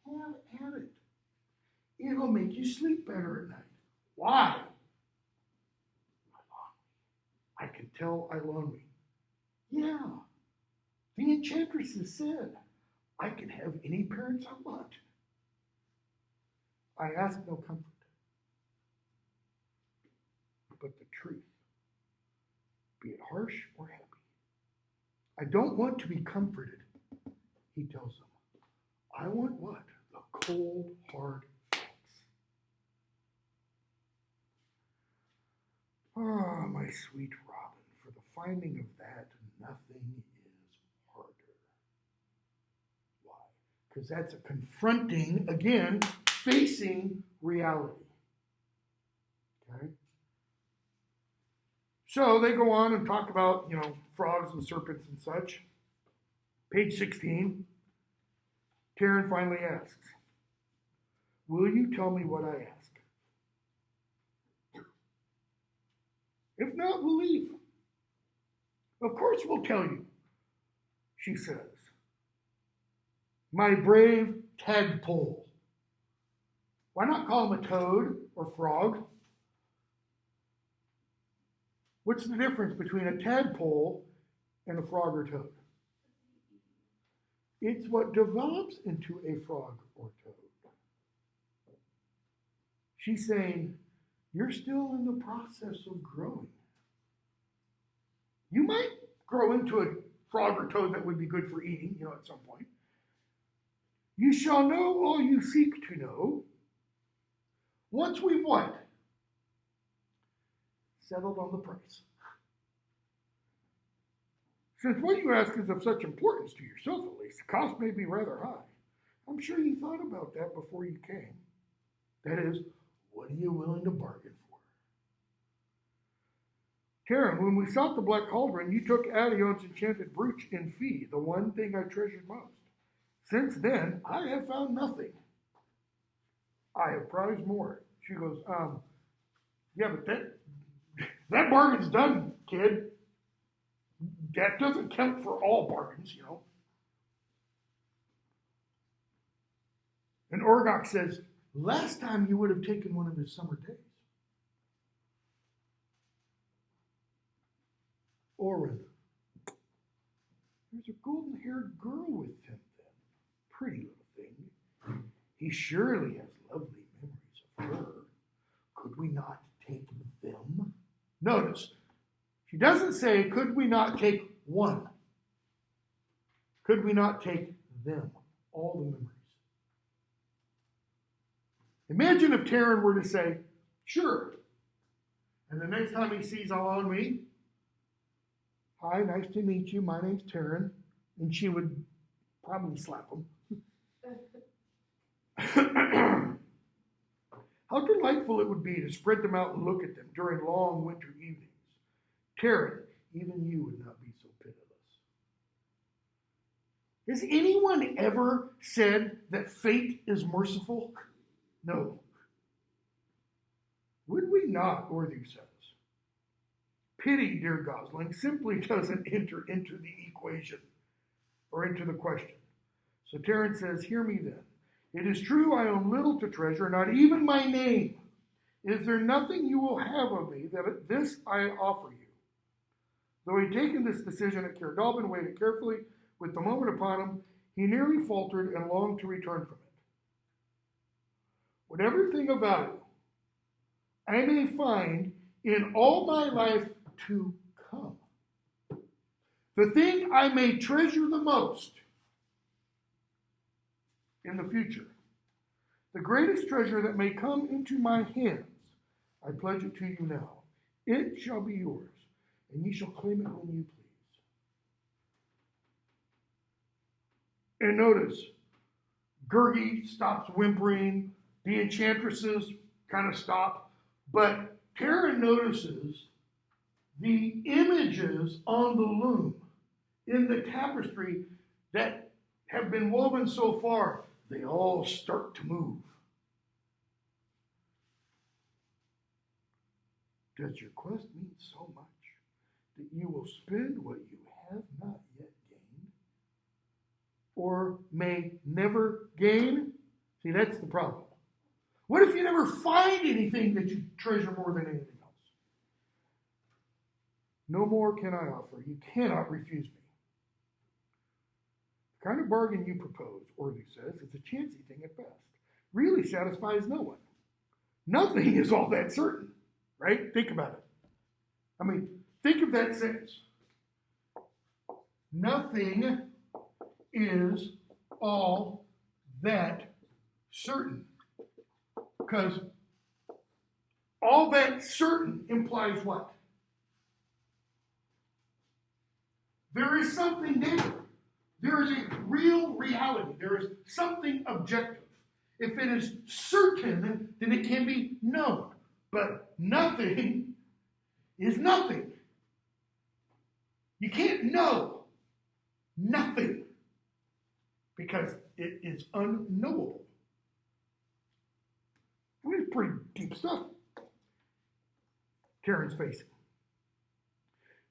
have at it. It'll make you sleep better at night. Why? I can tell I love me. Yeah, the enchantress has said, I can have any parents I want. I ask no comfort, but the truth, be it harsh or happy. I don't want to be comforted, he tells them. I want what? The cold, hard facts. Ah, my sweet Robin, for the finding of that, nothing is harder. Why? Because that's a confronting, again, facing reality. Okay? So they go on and talk about, frogs and serpents and such. Page 16, Taryn finally asks, will you tell me what I ask? If not, we'll leave. Of course we'll tell you, she says. My brave tadpole. Why not call him a toad or frog? What's the difference between a tadpole and a frog or toad? It's what develops into a frog or toad. She's saying, you're still in the process of growing. You might grow into a frog or toad that would be good for eating, at some point. You shall know all you seek to know. Once we've what? settled on the price. Since what you ask is of such importance to yourself, at least, the cost may be rather high. I'm sure you thought about that before you came. That is, what are you willing to bargain for? Taryn, when we sought the Black Cauldron, you took Adion's enchanted brooch in fee, the one thing I treasured most. Since then, I have found nothing. I have prized more. She goes, yeah, but that bargain's done, kid. That doesn't count for all bargains, you know. And Orgok says, last time you would have taken one of his summer days. Orin, there's a golden-haired girl with him then. Pretty little thing. He surely has lovely memories of her. Could we not take them? Notice, she doesn't say, could we not take one? Could we not take them? All the memories. Imagine if Taryn were to say, sure. And the next time he sees Alonwe, hi, nice to meet you. My name's Taryn. And she would probably slap him. How delightful it would be to spread them out and look at them during long winter evenings. Taryn, even you would not be so pitiless. Has anyone ever said that fate is merciful? No. Would we not, Orthu says. Pity, dear Gosling, simply doesn't enter into the equation or into the question. So Taryn says, hear me then. It is true I own little to treasure, not even my name. Is there nothing you will have of me that this I offer you? Though he had taken this decision at Caerdalban, waited carefully with the moment upon him, he nearly faltered and longed to return from it. Whatever thing of value I may find in all my life to come, the thing I may treasure the most in the future, the greatest treasure that may come into my hands, I pledge it to you now. It shall be yours, and ye shall claim it when you please. And notice, Gurgi stops whimpering, the enchantresses kind of stop, but Taryn notices the images on the loom in the tapestry that have been woven so far, they all start to move. Does your quest mean so much that you will spend what you have not yet gained? Or may never gain? See, that's the problem. What if you never find anything that you treasure more than anything else? No more can I offer. You cannot refuse me. The kind of bargain you propose, Orley says, is a chancy thing at best. Really satisfies no one. Nothing is all that certain, right? Think about it. I mean, think of that sentence. Nothing is all that certain. Because all that certain implies what? There is something there. There is a real reality. There is something objective. If it is certain, then it can be known. But nothing is nothing. You can't know nothing because it is unknowable. I mean, it's pretty deep stuff Taryn's facing.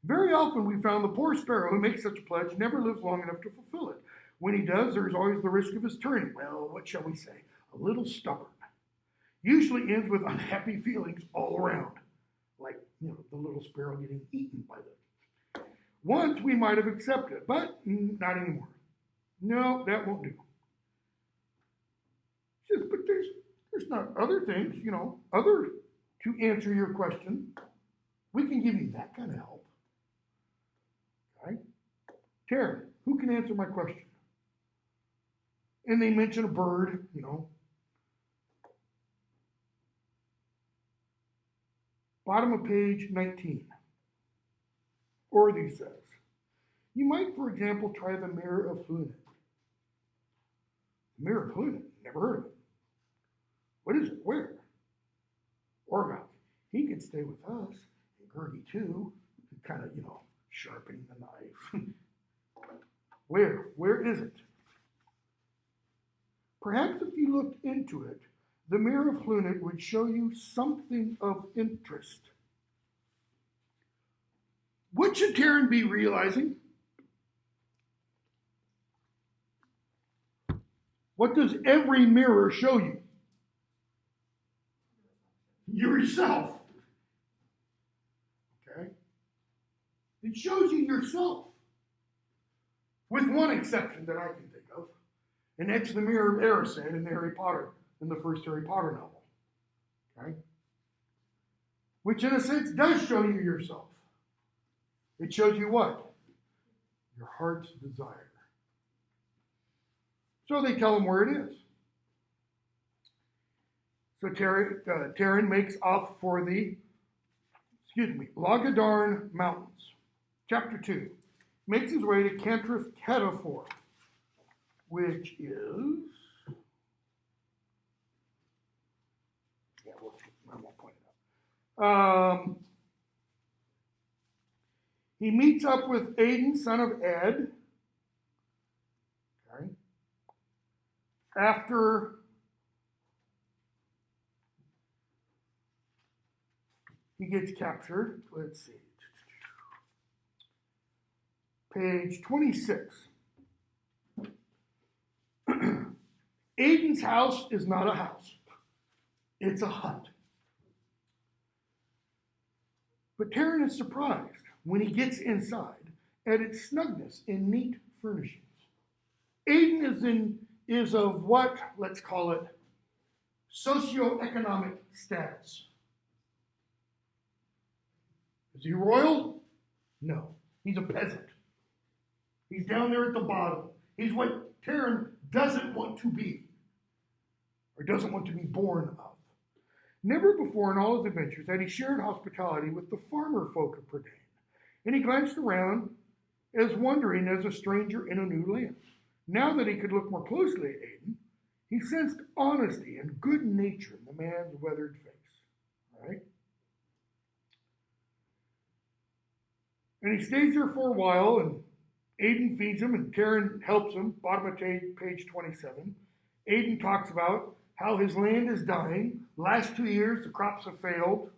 Very often we found the poor sparrow who makes such a pledge never lives long enough to fulfill it. When he does, there's always the risk of his turning, well, what shall we say, a little stubborn. Usually ends with unhappy feelings all around, like, the little sparrow getting eaten by the... Once we might have accepted, but not anymore. No, that won't do. Says, but there's not other things, other to answer your question. We can give you that kind of help. Okay? Taryn, who can answer my question? And they mention a bird, Bottom of page 19. Orthy says, you might, for example, try the mirror of Hunet. The mirror of Hunet, never heard of it. What is it? Where? Orgok. He could stay with us, and Gergie too, kind of, sharpening the knife. Where? Where is it? Perhaps if you looked into it, the mirror of Hunet would show you something of interest. What should Taryn be realizing? What does every mirror show you? Yourself. Okay? It shows you yourself. With one exception that I can think of. And that's the mirror of Erised in Harry Potter, in the first Harry Potter novel. Okay? Which in a sense does show you yourself. It shows you what? Your heart's desire. So they tell him where it is. So Taryn makes off for the, Logadarn Mountains. Chapter 2. Makes his way to Cantref Catafor, which is, I won't point it out. He meets up with Aiden, son of Ed. Okay. After he gets captured, let's see. Page 26. Aiden's house is not a house. It's a hut. But Taryn is surprised when he gets inside at its snugness and neat furnishings. Aiden is of what, let's call it, socioeconomic status. Is he royal? No. He's a peasant. He's down there at the bottom. He's what Taryn doesn't want to be, or doesn't want to be born of. Never before in all his adventures had he shared hospitality with the farmer folk of Prydain, and he glanced around as wondering as a stranger in a new land. Now that he could look more closely at Aiden, he sensed honesty and good nature in the man's weathered face. All right? And he stays there for a while, and Aiden feeds him, and Taryn helps him. Bottom of page 27. Aiden talks about how his land is dying. Last 2 years, the crops have failed.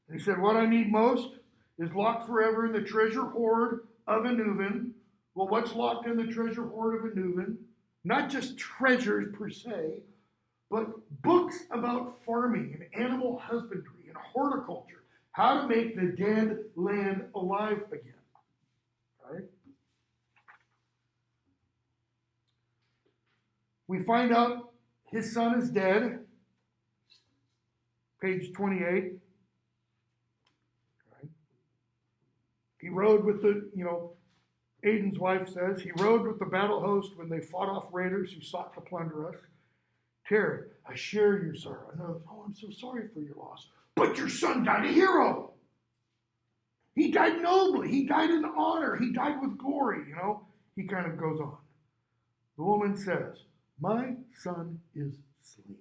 And he said, what I need most is locked forever in the treasure hoard of Anuvan. Well, what's locked in the treasure hoard of Anuvan? Not just treasures per se, but books about farming and animal husbandry and horticulture. How to make the dead land alive again. Right? We find out his son is dead. Page 28. Right? He rode with the, Aiden's wife says, he rode with the battle host when they fought off raiders who sought to plunder us. Taryn, I share your sorrow. I know, I'm so sorry for your loss. But your son died a hero. He died nobly. He died in honor. He died with glory, He kind of goes on. The woman says, my son is slain.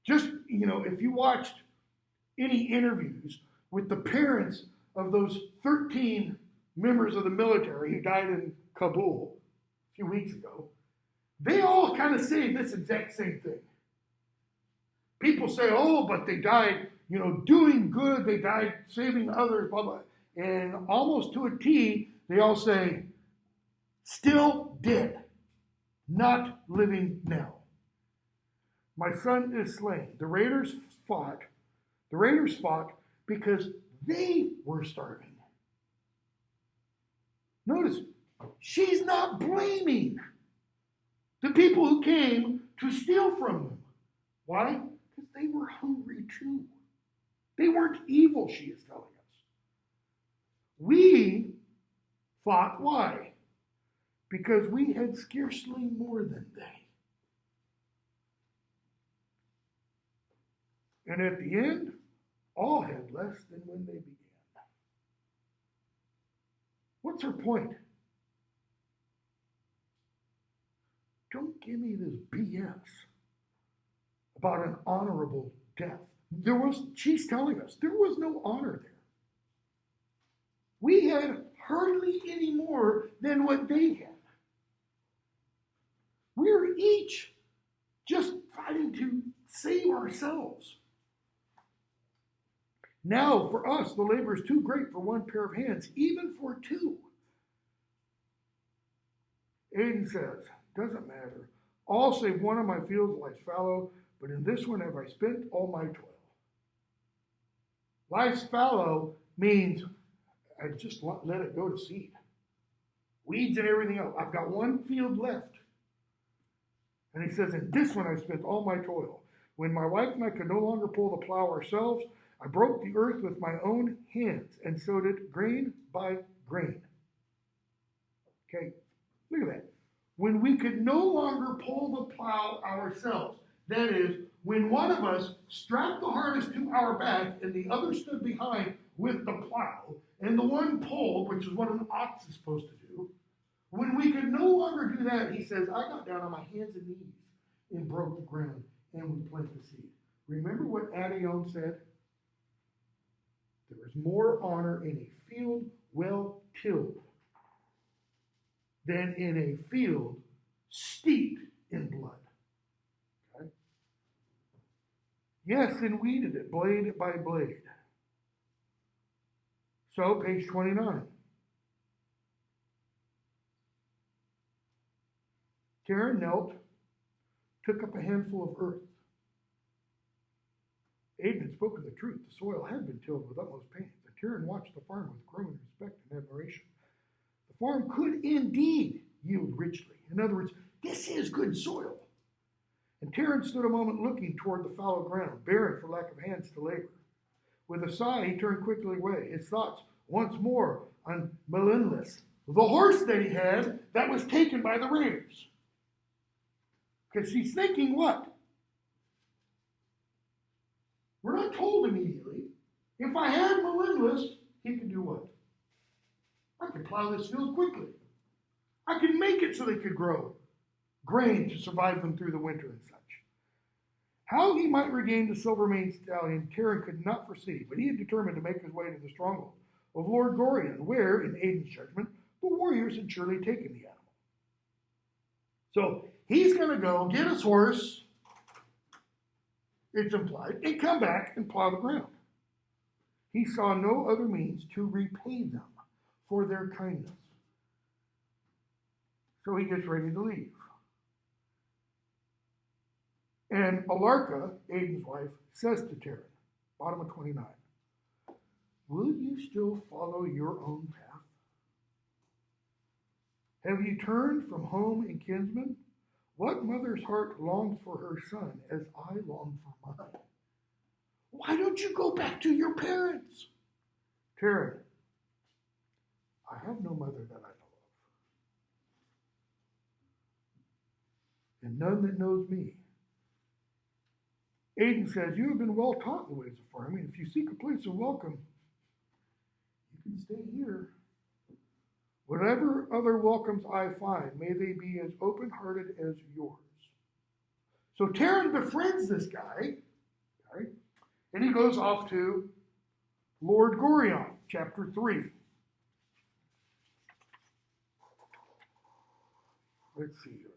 Just, if you watched any interviews with the parents of those 13 members of the military who died in Kabul a few weeks ago, they all kind of say this exact same thing. People say, oh, but they died, doing good. They died saving others, blah, blah. And almost to a T, they all say, still dead, not living now. My son is slain. The raiders fought because they were starving. Notice, she's not blaming the people who came to steal from them. Why? Because they were hungry too. They weren't evil, she is telling us. We fought. Why? Because we had scarcely more than they. And at the end, all had less than when they began. What's her point? Don't give me this BS about an honorable death. She's telling us, there was no honor there. We had hardly any more than what they had. We're each just fighting to save ourselves. Now, for us, the labor is too great for one pair of hands, even for two. Aiden says, doesn't matter. All save one of my fields lies fallow, but in this one have I spent all my toil. Lies fallow means I just let it go to seed. Weeds and everything else. I've got one field left. And he says, in this one I've spent all my toil. When my wife and I could no longer pull the plow ourselves, I broke the earth with my own hands and sowed it grain by grain. Okay, look at that. When we could no longer pull the plow ourselves, that is, when one of us strapped the harness to our back and the other stood behind with the plow, and the one pulled, which is what an ox is supposed to do, when we could no longer do that, he says, I got down on my hands and knees and broke the ground and we planted the seed. Remember what Adion said? There is more honor in a field well tilled than in a field steeped in blood. Okay? Yes, and weeded it blade by blade. So, page 29. Karen knelt, took up a handful of earth. Aiden had spoken the truth. The soil had been tilled with utmost pains. And Karen watched the farm with growing respect and admiration. The farm could indeed yield richly. In other words, this is good soil. And Terence stood a moment looking toward the fallow ground, barren for lack of hands to labor. With a sigh, he turned quickly away, his thoughts once more on Melinless, the horse that he had that was taken by the raiders. Because he's thinking what? We're not told immediately. If I had Melinless, he could do what? I could plow this field quickly. I could make it so they could grow grain to survive them through the winter and such. How he might regain the silver-maned stallion, Karen could not foresee, but he had determined to make his way to the stronghold of Lord Gorion, where, in Aiden's judgment, the warriors had surely taken the animal. So he's going to go get his horse, it's implied, and come back and plow the ground. He saw no other means to repay them for their kindness. So he gets ready to leave. And Alarka, Aiden's wife, says to Terran, bottom of 29, will you still follow your own path? Have you turned from home and kinsmen? What mother's heart longs for her son as I long for mine? Why don't you go back to your parents? Terran, I have no mother that I know of, and none that knows me. Aiden says, you have been well taught in the ways of farming. If you seek a place of welcome, you can stay here. Whatever other welcomes I find, may they be as open-hearted as yours. So Terran befriends this guy, okay, and he goes off to Lord Gorion, chapter 3. Let's see here.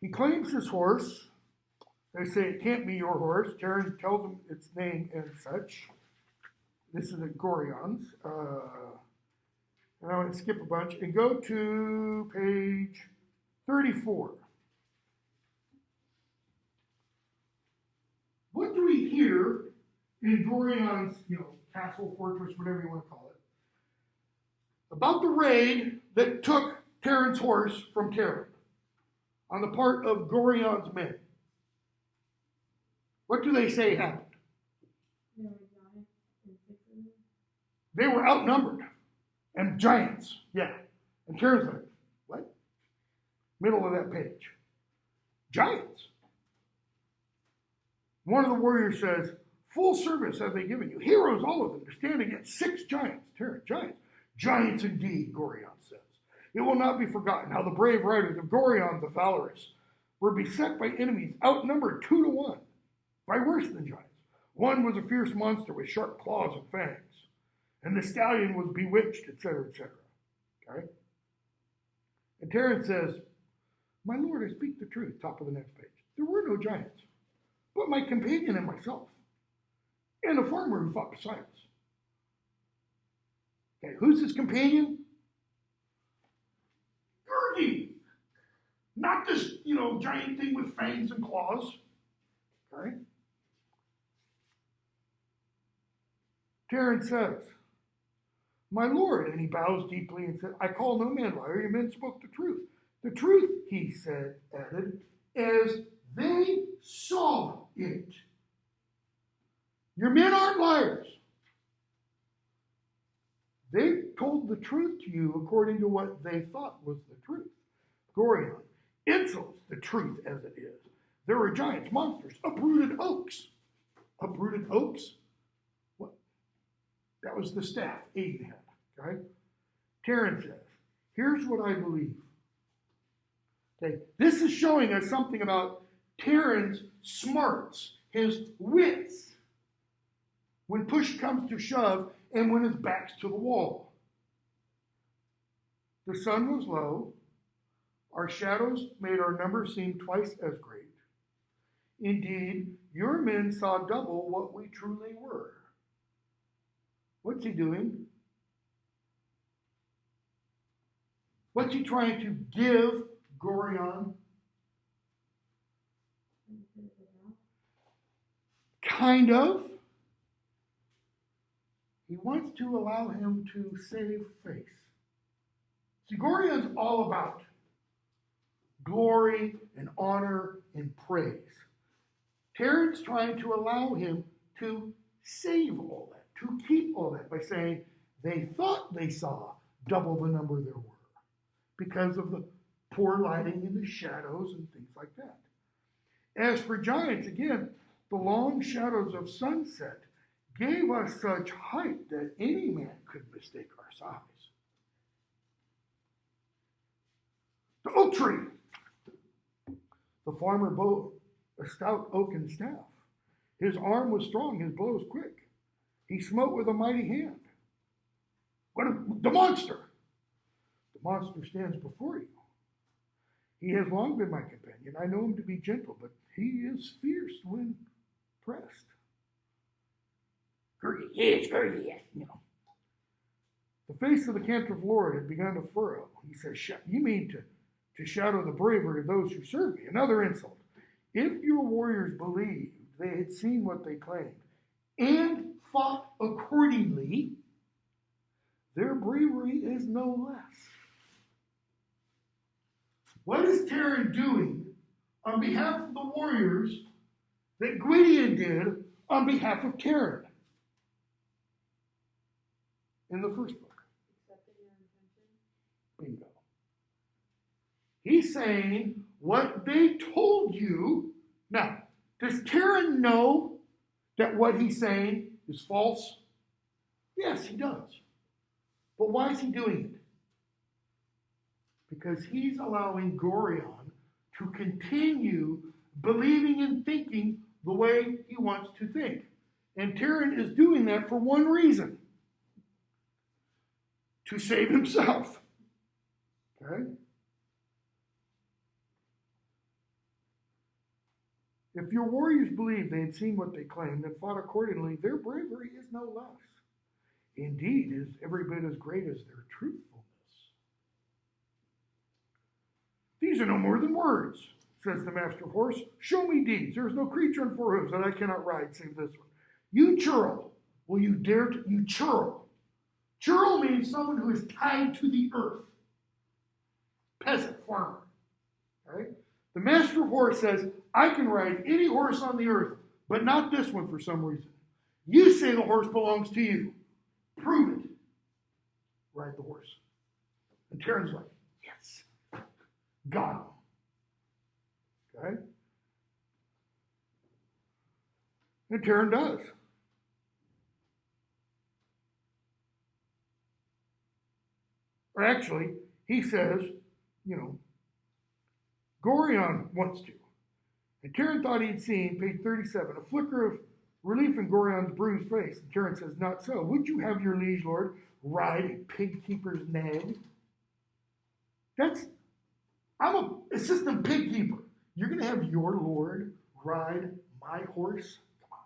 He claims his horse. They say it can't be your horse. Terran tells him its name and such. This is at Gorion's. And I'm going to skip a bunch and go to page 34. What do we hear in Gorion's, castle, fortress, whatever you want to call it, about the raid that took Terran's horse from Terran on the part of Gorion's men? What do they say happened? They were outnumbered. And giants, yeah. And Terran's like, what? Middle of that page. Giants. One of the warriors says, full service have they given you. Heroes, all of them, to stand against 6 giants. Giants. Giants indeed, Gorion says. It will not be forgotten how the brave riders of Gorion the valorous were beset by enemies outnumbered 2 to 1 by worse than giants. One was a fierce monster with sharp claws and fangs, and the stallion was bewitched, etc., etc. Okay? And Terence says, my lord, I speak the truth, top of the next page. There were no giants, but my companion and myself, and a farmer who fought beside us. Okay, who's his companion? Gergi. Not this, giant thing with fangs and claws. Okay? Terence says, my lord, and he bows deeply and said, I call no man liar, your men spoke the truth. The truth, he said, added, as they saw it. Your men aren't liars. They told the truth to you according to what they thought was the truth. Gorion insults the truth as it is. There were giants, monsters, uprooted oaks. Uprooted oaks? What? That was the staff Aiden had. Okay? Terence says, here's what I believe. Okay, this is showing us something about Terence' smarts, his wits, when push comes to shove and when his back's to the wall. The sun was low. Our shadows made our number seem twice as great. Indeed, your men saw double what we truly were. What's he doing? What's he trying to give Gorion? Kind of. He wants to allow him to save face. See, Gorion's all about glory and honor and praise. Terence trying to allow him to save all that, to keep all that by saying they thought they saw double the number there were because of the poor lighting and the shadows and things like that. As for giants, again, the long shadows of sunset gave us such height that any man could mistake our size. The oak tree. The farmer bowed a stout oaken staff. His arm was strong, his blows quick. He smote with a mighty hand. The monster! The monster stands before you. He has long been my companion. I know him to be gentle, but he is fierce when pressed. Gergi, yes, Gergi, yes. The face of the cantor's lord had begun to furrow. He says, you mean to shadow the bravery of those who serve me? Another insult. If your warriors believed they had seen what they claimed and fought accordingly, their bravery is no less. What is Terence doing on behalf of the warriors that Gwydion did on behalf of Terence in the first book? Accepting your intention. Bingo. He's saying what they told you. Now, does Terence know that what he's saying is false? Yes, he does. But why is he doing it? Because he's allowing Gorion to continue believing and thinking the way he wants to think. And Terence is doing that for one reason. To save himself. Okay? If your warriors believed they had seen what they claimed and fought accordingly, their bravery is no less. Indeed, is every bit as great as their truthfulness. These are no more than words, says the master horse. Show me deeds. There is no creature on 4 hooves that I cannot ride save this one. You churl, will you dare to, you churl. Churl means someone who is tied to the earth. Peasant, farmer. Right? The master horse says, I can ride any horse on the earth, but not this one for some reason. You say the horse belongs to you. Prove it. Ride the horse. And Terence like, yes. Got him. And Taryn does. Or actually, he says, Gorion wants to. And Taryn thought he'd seen, page 37, a flicker of relief in Gorion's bruised face. And Taryn says, not so. Would you have your liege lord ride a pig keeper's nag? I'm an assistant pig keeper. You're going to have your lord ride my horse? Come on.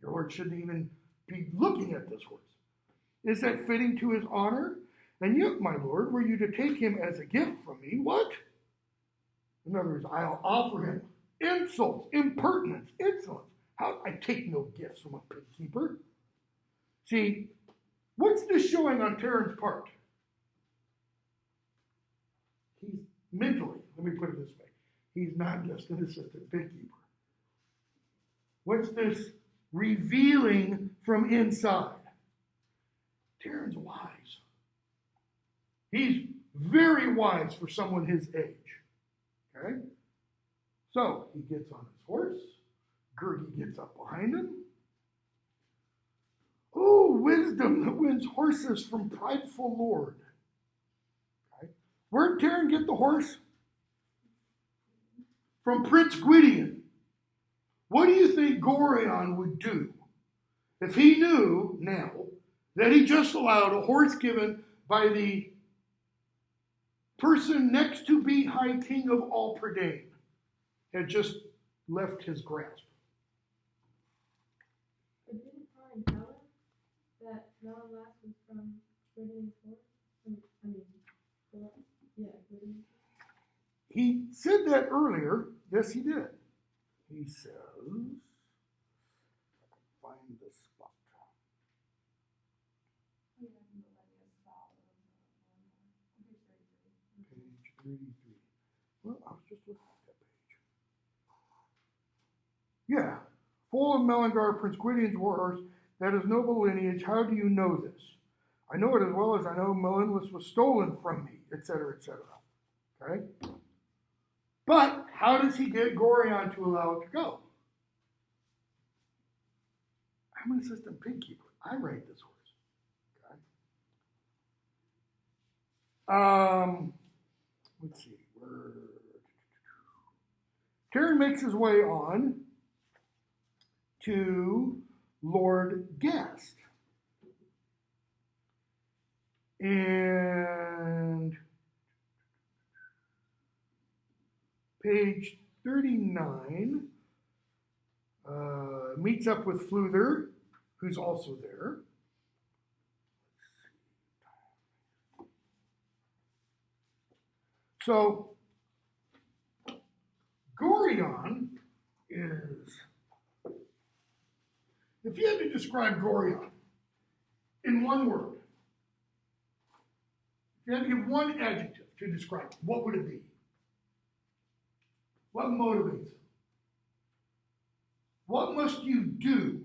Your lord shouldn't even be looking at this horse. Is that fitting to his honor? And yet, my lord, were you to take him as a gift from me, what? In other words, I'll offer him insults, impertinence, insolence. How I take no gifts from a pig keeper. See, what's this showing on Taryn's part? He's mentally, let me put it this way, he's not just an assistant pig keeper. What's this revealing from inside? Taryn's wise. He's very wise for someone his age. Okay? So he gets on his horse. Gertie gets up behind him. Oh, wisdom that wins horses from prideful lord. Okay? Where'd Taryn get the horse? From Prince Gwydion. What do you think Gorion would do if he knew now that he just allowed a horse given by the person next to be High King of all Prydain had just left his grasp? But didn't Brian tell him that Malalas was from Gwydion's horse? Gwydion. He said that earlier. Yes, he did. He says, I can find the spot. Page 33. Well, I was just looking at that page. Yeah. Full of Melangar, Prince Gwydion's horse, that is noble lineage. How do you know this? I know it as well as I know Melinless was stolen from me, etc., etc. Okay? But how does he get Gorion to allow it to go? I'm an assistant pig keeper. I ride this horse. Okay? Let's see. Taryn makes his way on to Lord Gast. And page 39 meets up with Fluther, who's also there. So, Gorion is, if you had to describe Gorion in one word, if you had to give one adjective to describe him, what would it be? What motivates him? What must you do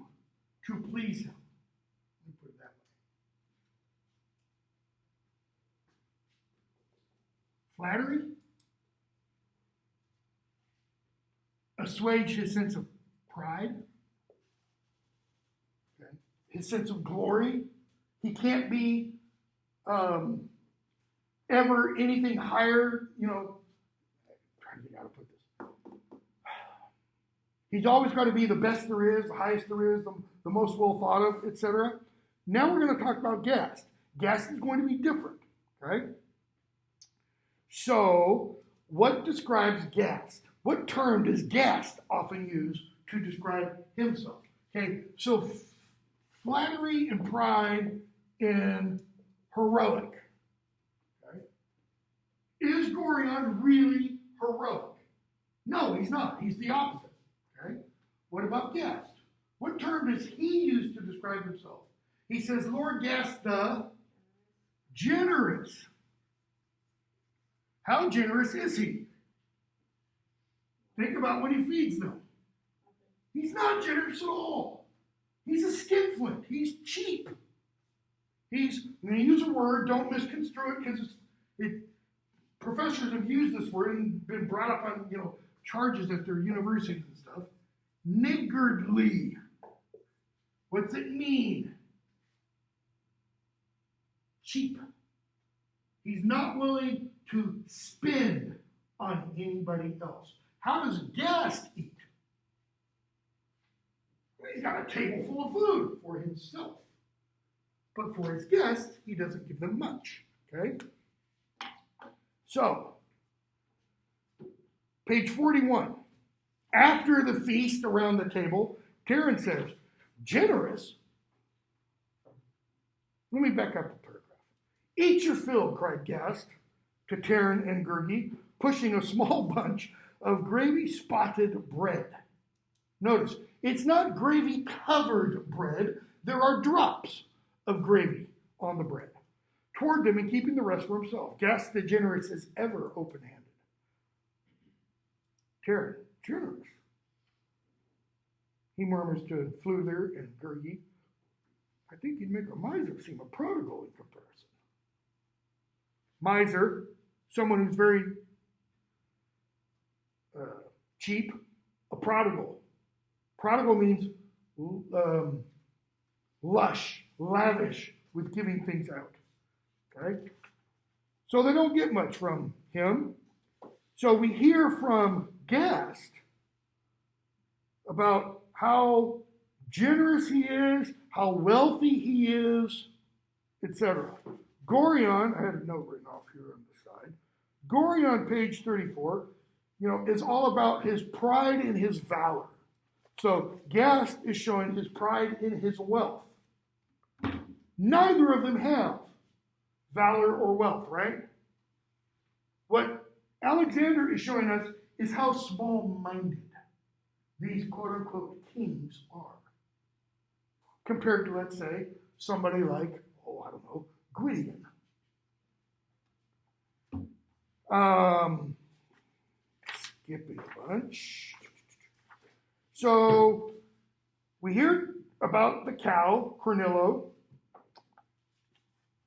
to please him? Let me put it that way. Flattery? Assuage his sense of pride? Okay. His sense of glory? He can't be ever anything higher, trying to figure out how to put this. He's always got to be the best there is, the highest there is, the most well thought of, etc. Now we're going to talk about Gast. Gast is going to be different, okay? So, what describes Gast? What term does Gast often use to describe himself? Okay, so flattery and pride and heroic. Okay? Is Gorion really heroic? No, he's not. He's the opposite. Okay? What about Gast? What term does he use to describe himself? He says, Lord Gast the generous. How generous is he? Think about when he feeds them. He's not generous at all. He's a skinflint. He's cheap. When you use a word, don't misconstrue it because professors have used this word and been brought up on charges at their universities and stuff. Niggardly. What's it mean? Cheap. He's not willing to spend on anybody else. How does Gast eat? He's got a table full of food for himself. But for his guests, he doesn't give them much. Okay? So, page 41. After the feast around the table, Taryn says, generous. Let me back up a paragraph. Eat your fill, cried Gast to Taryn and Gergie, pushing a small bunch of gravy-spotted bread. Notice, it's not gravy-covered bread. There are drops of gravy on the bread. Toward them and keeping the rest for himself. Gast the generous is ever open-handed. Taryn, generous. He murmurs to Fluther and Gergie, I think you'd make a miser seem a prodigal in comparison. Miser, someone who's very cheap, a prodigal. Prodigal means lush, lavish, with giving things out. Okay? So they don't get much from him. So we hear from Gast about how generous he is, how wealthy he is, etc. Gorion, I had a note written off here on the side. Gorion, page 34, is all about his pride and his valor. So Gast is showing his pride in his wealth. Neither of them have valor or wealth, right? What Alexander is showing us is how small-minded these quote-unquote kings are compared to, let's say, somebody like, Gwydion. Skipping a bunch. So we hear about the cow, Cornillo,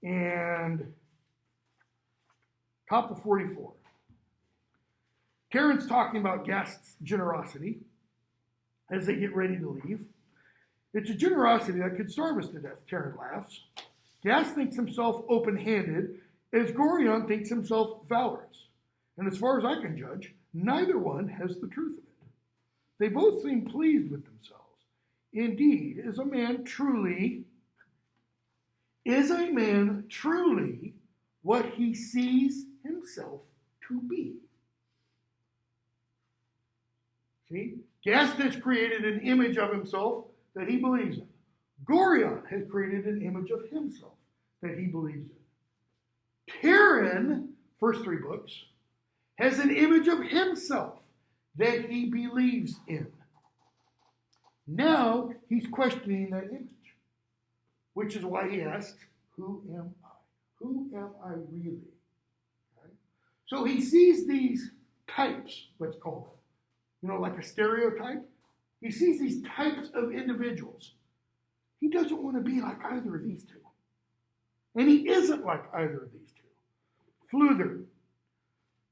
and top of 44. Taryn's talking about Gast's generosity as they get ready to leave. It's a generosity that could starve us to death, Taryn laughs. Gast thinks himself open-handed, as Gorion thinks himself valorous. And as far as I can judge, neither one has the truth of it. They both seem pleased with themselves. Indeed, is a man truly what he sees himself to be? See? Gast has created an image of himself that he believes in. Gorion has created an image of himself that he believes in. Taryn, first 3 books, has an image of himself that he believes in. Now he's questioning that image, which is why he asks, who am I? Who am I really? Okay? So he sees these types, let's call them, like a stereotype. He sees these types of individuals. He doesn't want to be like either of these two. And he isn't like either of these two. Fluther,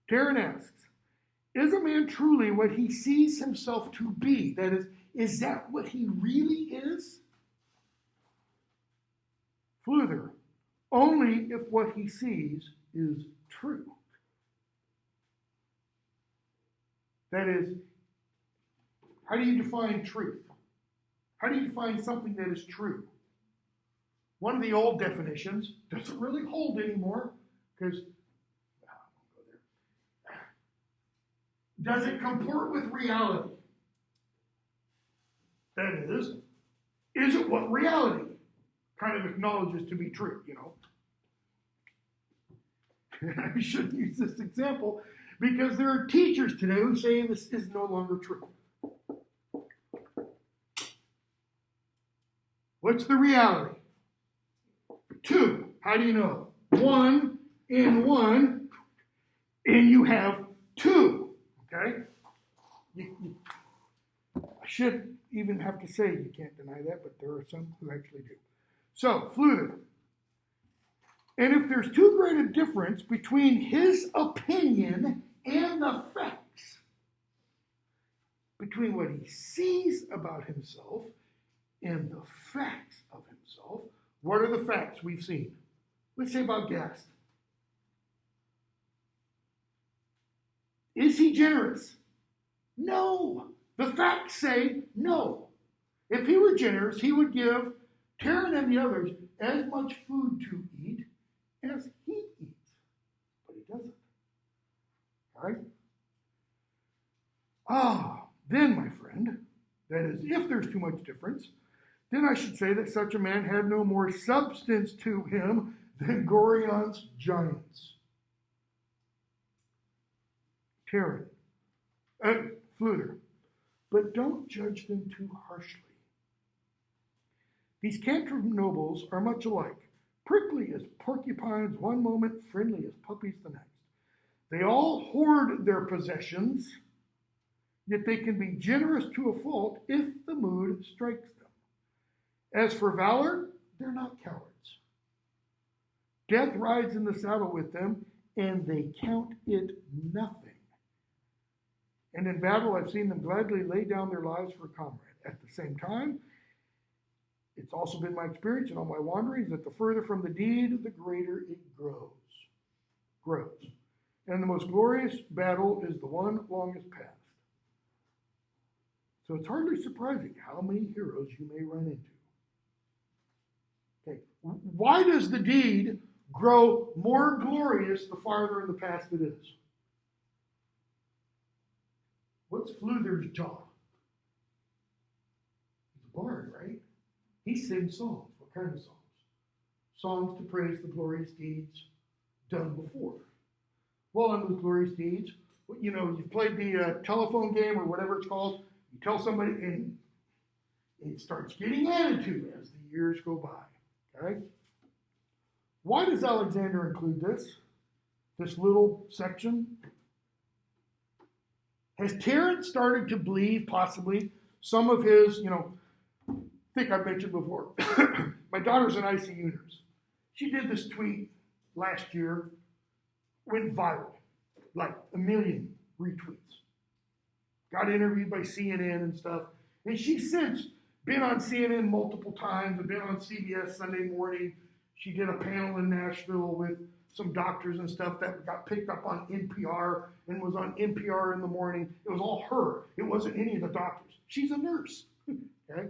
Taryn asks, is a man truly what he sees himself to be? That is that what he really is? Fluther, only if what he sees is true. That is, how do you define truth? How do you define something that is true? One of the old definitions doesn't really hold anymore because does it comport with reality? That is it what reality kind of acknowledges to be true, I shouldn't use this example because there are teachers today who say this is no longer true. What's the reality? 2. How do you know? 1 and 1, and you have 2. Okay? I should even have to say you can't deny that, but there are some who actually do. So, Fluther. And if there's too great a difference between his opinion and the facts, between what he sees about himself and the facts of himself. What are the facts we've seen? Let's say about Gast. Is he generous? No. The facts say no. If he were generous, he would give Taryn and the others as much food to eat as he eats. But he doesn't. All right? Then, my friend, that is, if there's too much difference, then I should say that such a man had no more substance to him than Gorion's giants. Taryn, Fluther, but don't judge them too harshly. These Cantrim nobles are much alike, prickly as porcupines one moment, friendly as puppies the next. They all hoard their possessions, yet they can be generous to a fault if the mood strikes them. As for valor, they're not cowards. Death rides in the saddle with them, and they count it nothing. And in battle, I've seen them gladly lay down their lives for a comrade. At the same time, it's also been my experience in all my wanderings that the further from the deed, the greater it grows. And the most glorious battle is the one longest past. So it's hardly surprising how many heroes you may run into. Okay, why does the deed grow more glorious the farther in the past it is? What's Fluther's job? He's a bard, right? He sings songs. What kind of songs? Songs to praise the glorious deeds done before. Well, on those glorious deeds, you know, you played the telephone game or whatever it's called. You tell somebody, and it starts getting added to as the years go by. Okay? Why does Alexander include this little section? Has Terence started to believe possibly some of his, I think I mentioned before, my daughter's an ICU nurse. She did this tweet last year, went viral, like 1 million retweets. Got interviewed by CNN and stuff. And she's since been on CNN multiple times and been on CBS Sunday morning. She did a panel in Nashville with some doctors and stuff that got picked up on NPR and was on NPR in the morning. It was all her. It wasn't any of the doctors. She's a nurse. Okay?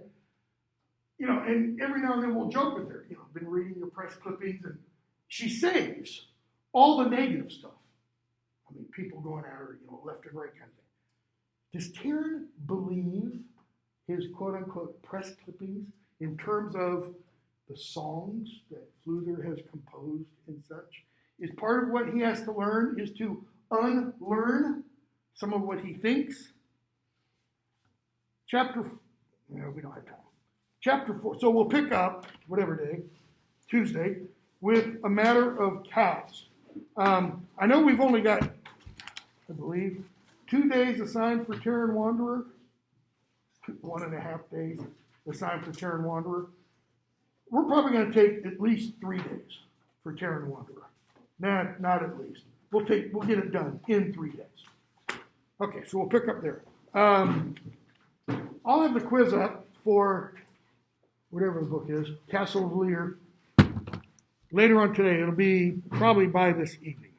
And every now and then we'll joke with her. I've been reading your press clippings, and she saves all the negative stuff. I mean, people going at her, left and right kind of thing. Does Taryn believe his quote-unquote press clippings in terms of the songs that Fluther has composed and such? Is part of what he has to learn is to unlearn some of what he thinks? We don't have time. Chapter 4. So we'll pick up, whatever day, Tuesday, with a matter of cows. I know we've only got, I believe, 2 days assigned for Terran Wanderer. 1.5 days assigned for Terran Wanderer. We're probably going to take at least 3 days for Terran Wanderer. Not at least. We'll get it done in 3 days. Okay, so we'll pick up there. I'll have the quiz up for whatever the book is, Castle of Lear, later on today. It'll be probably by this evening.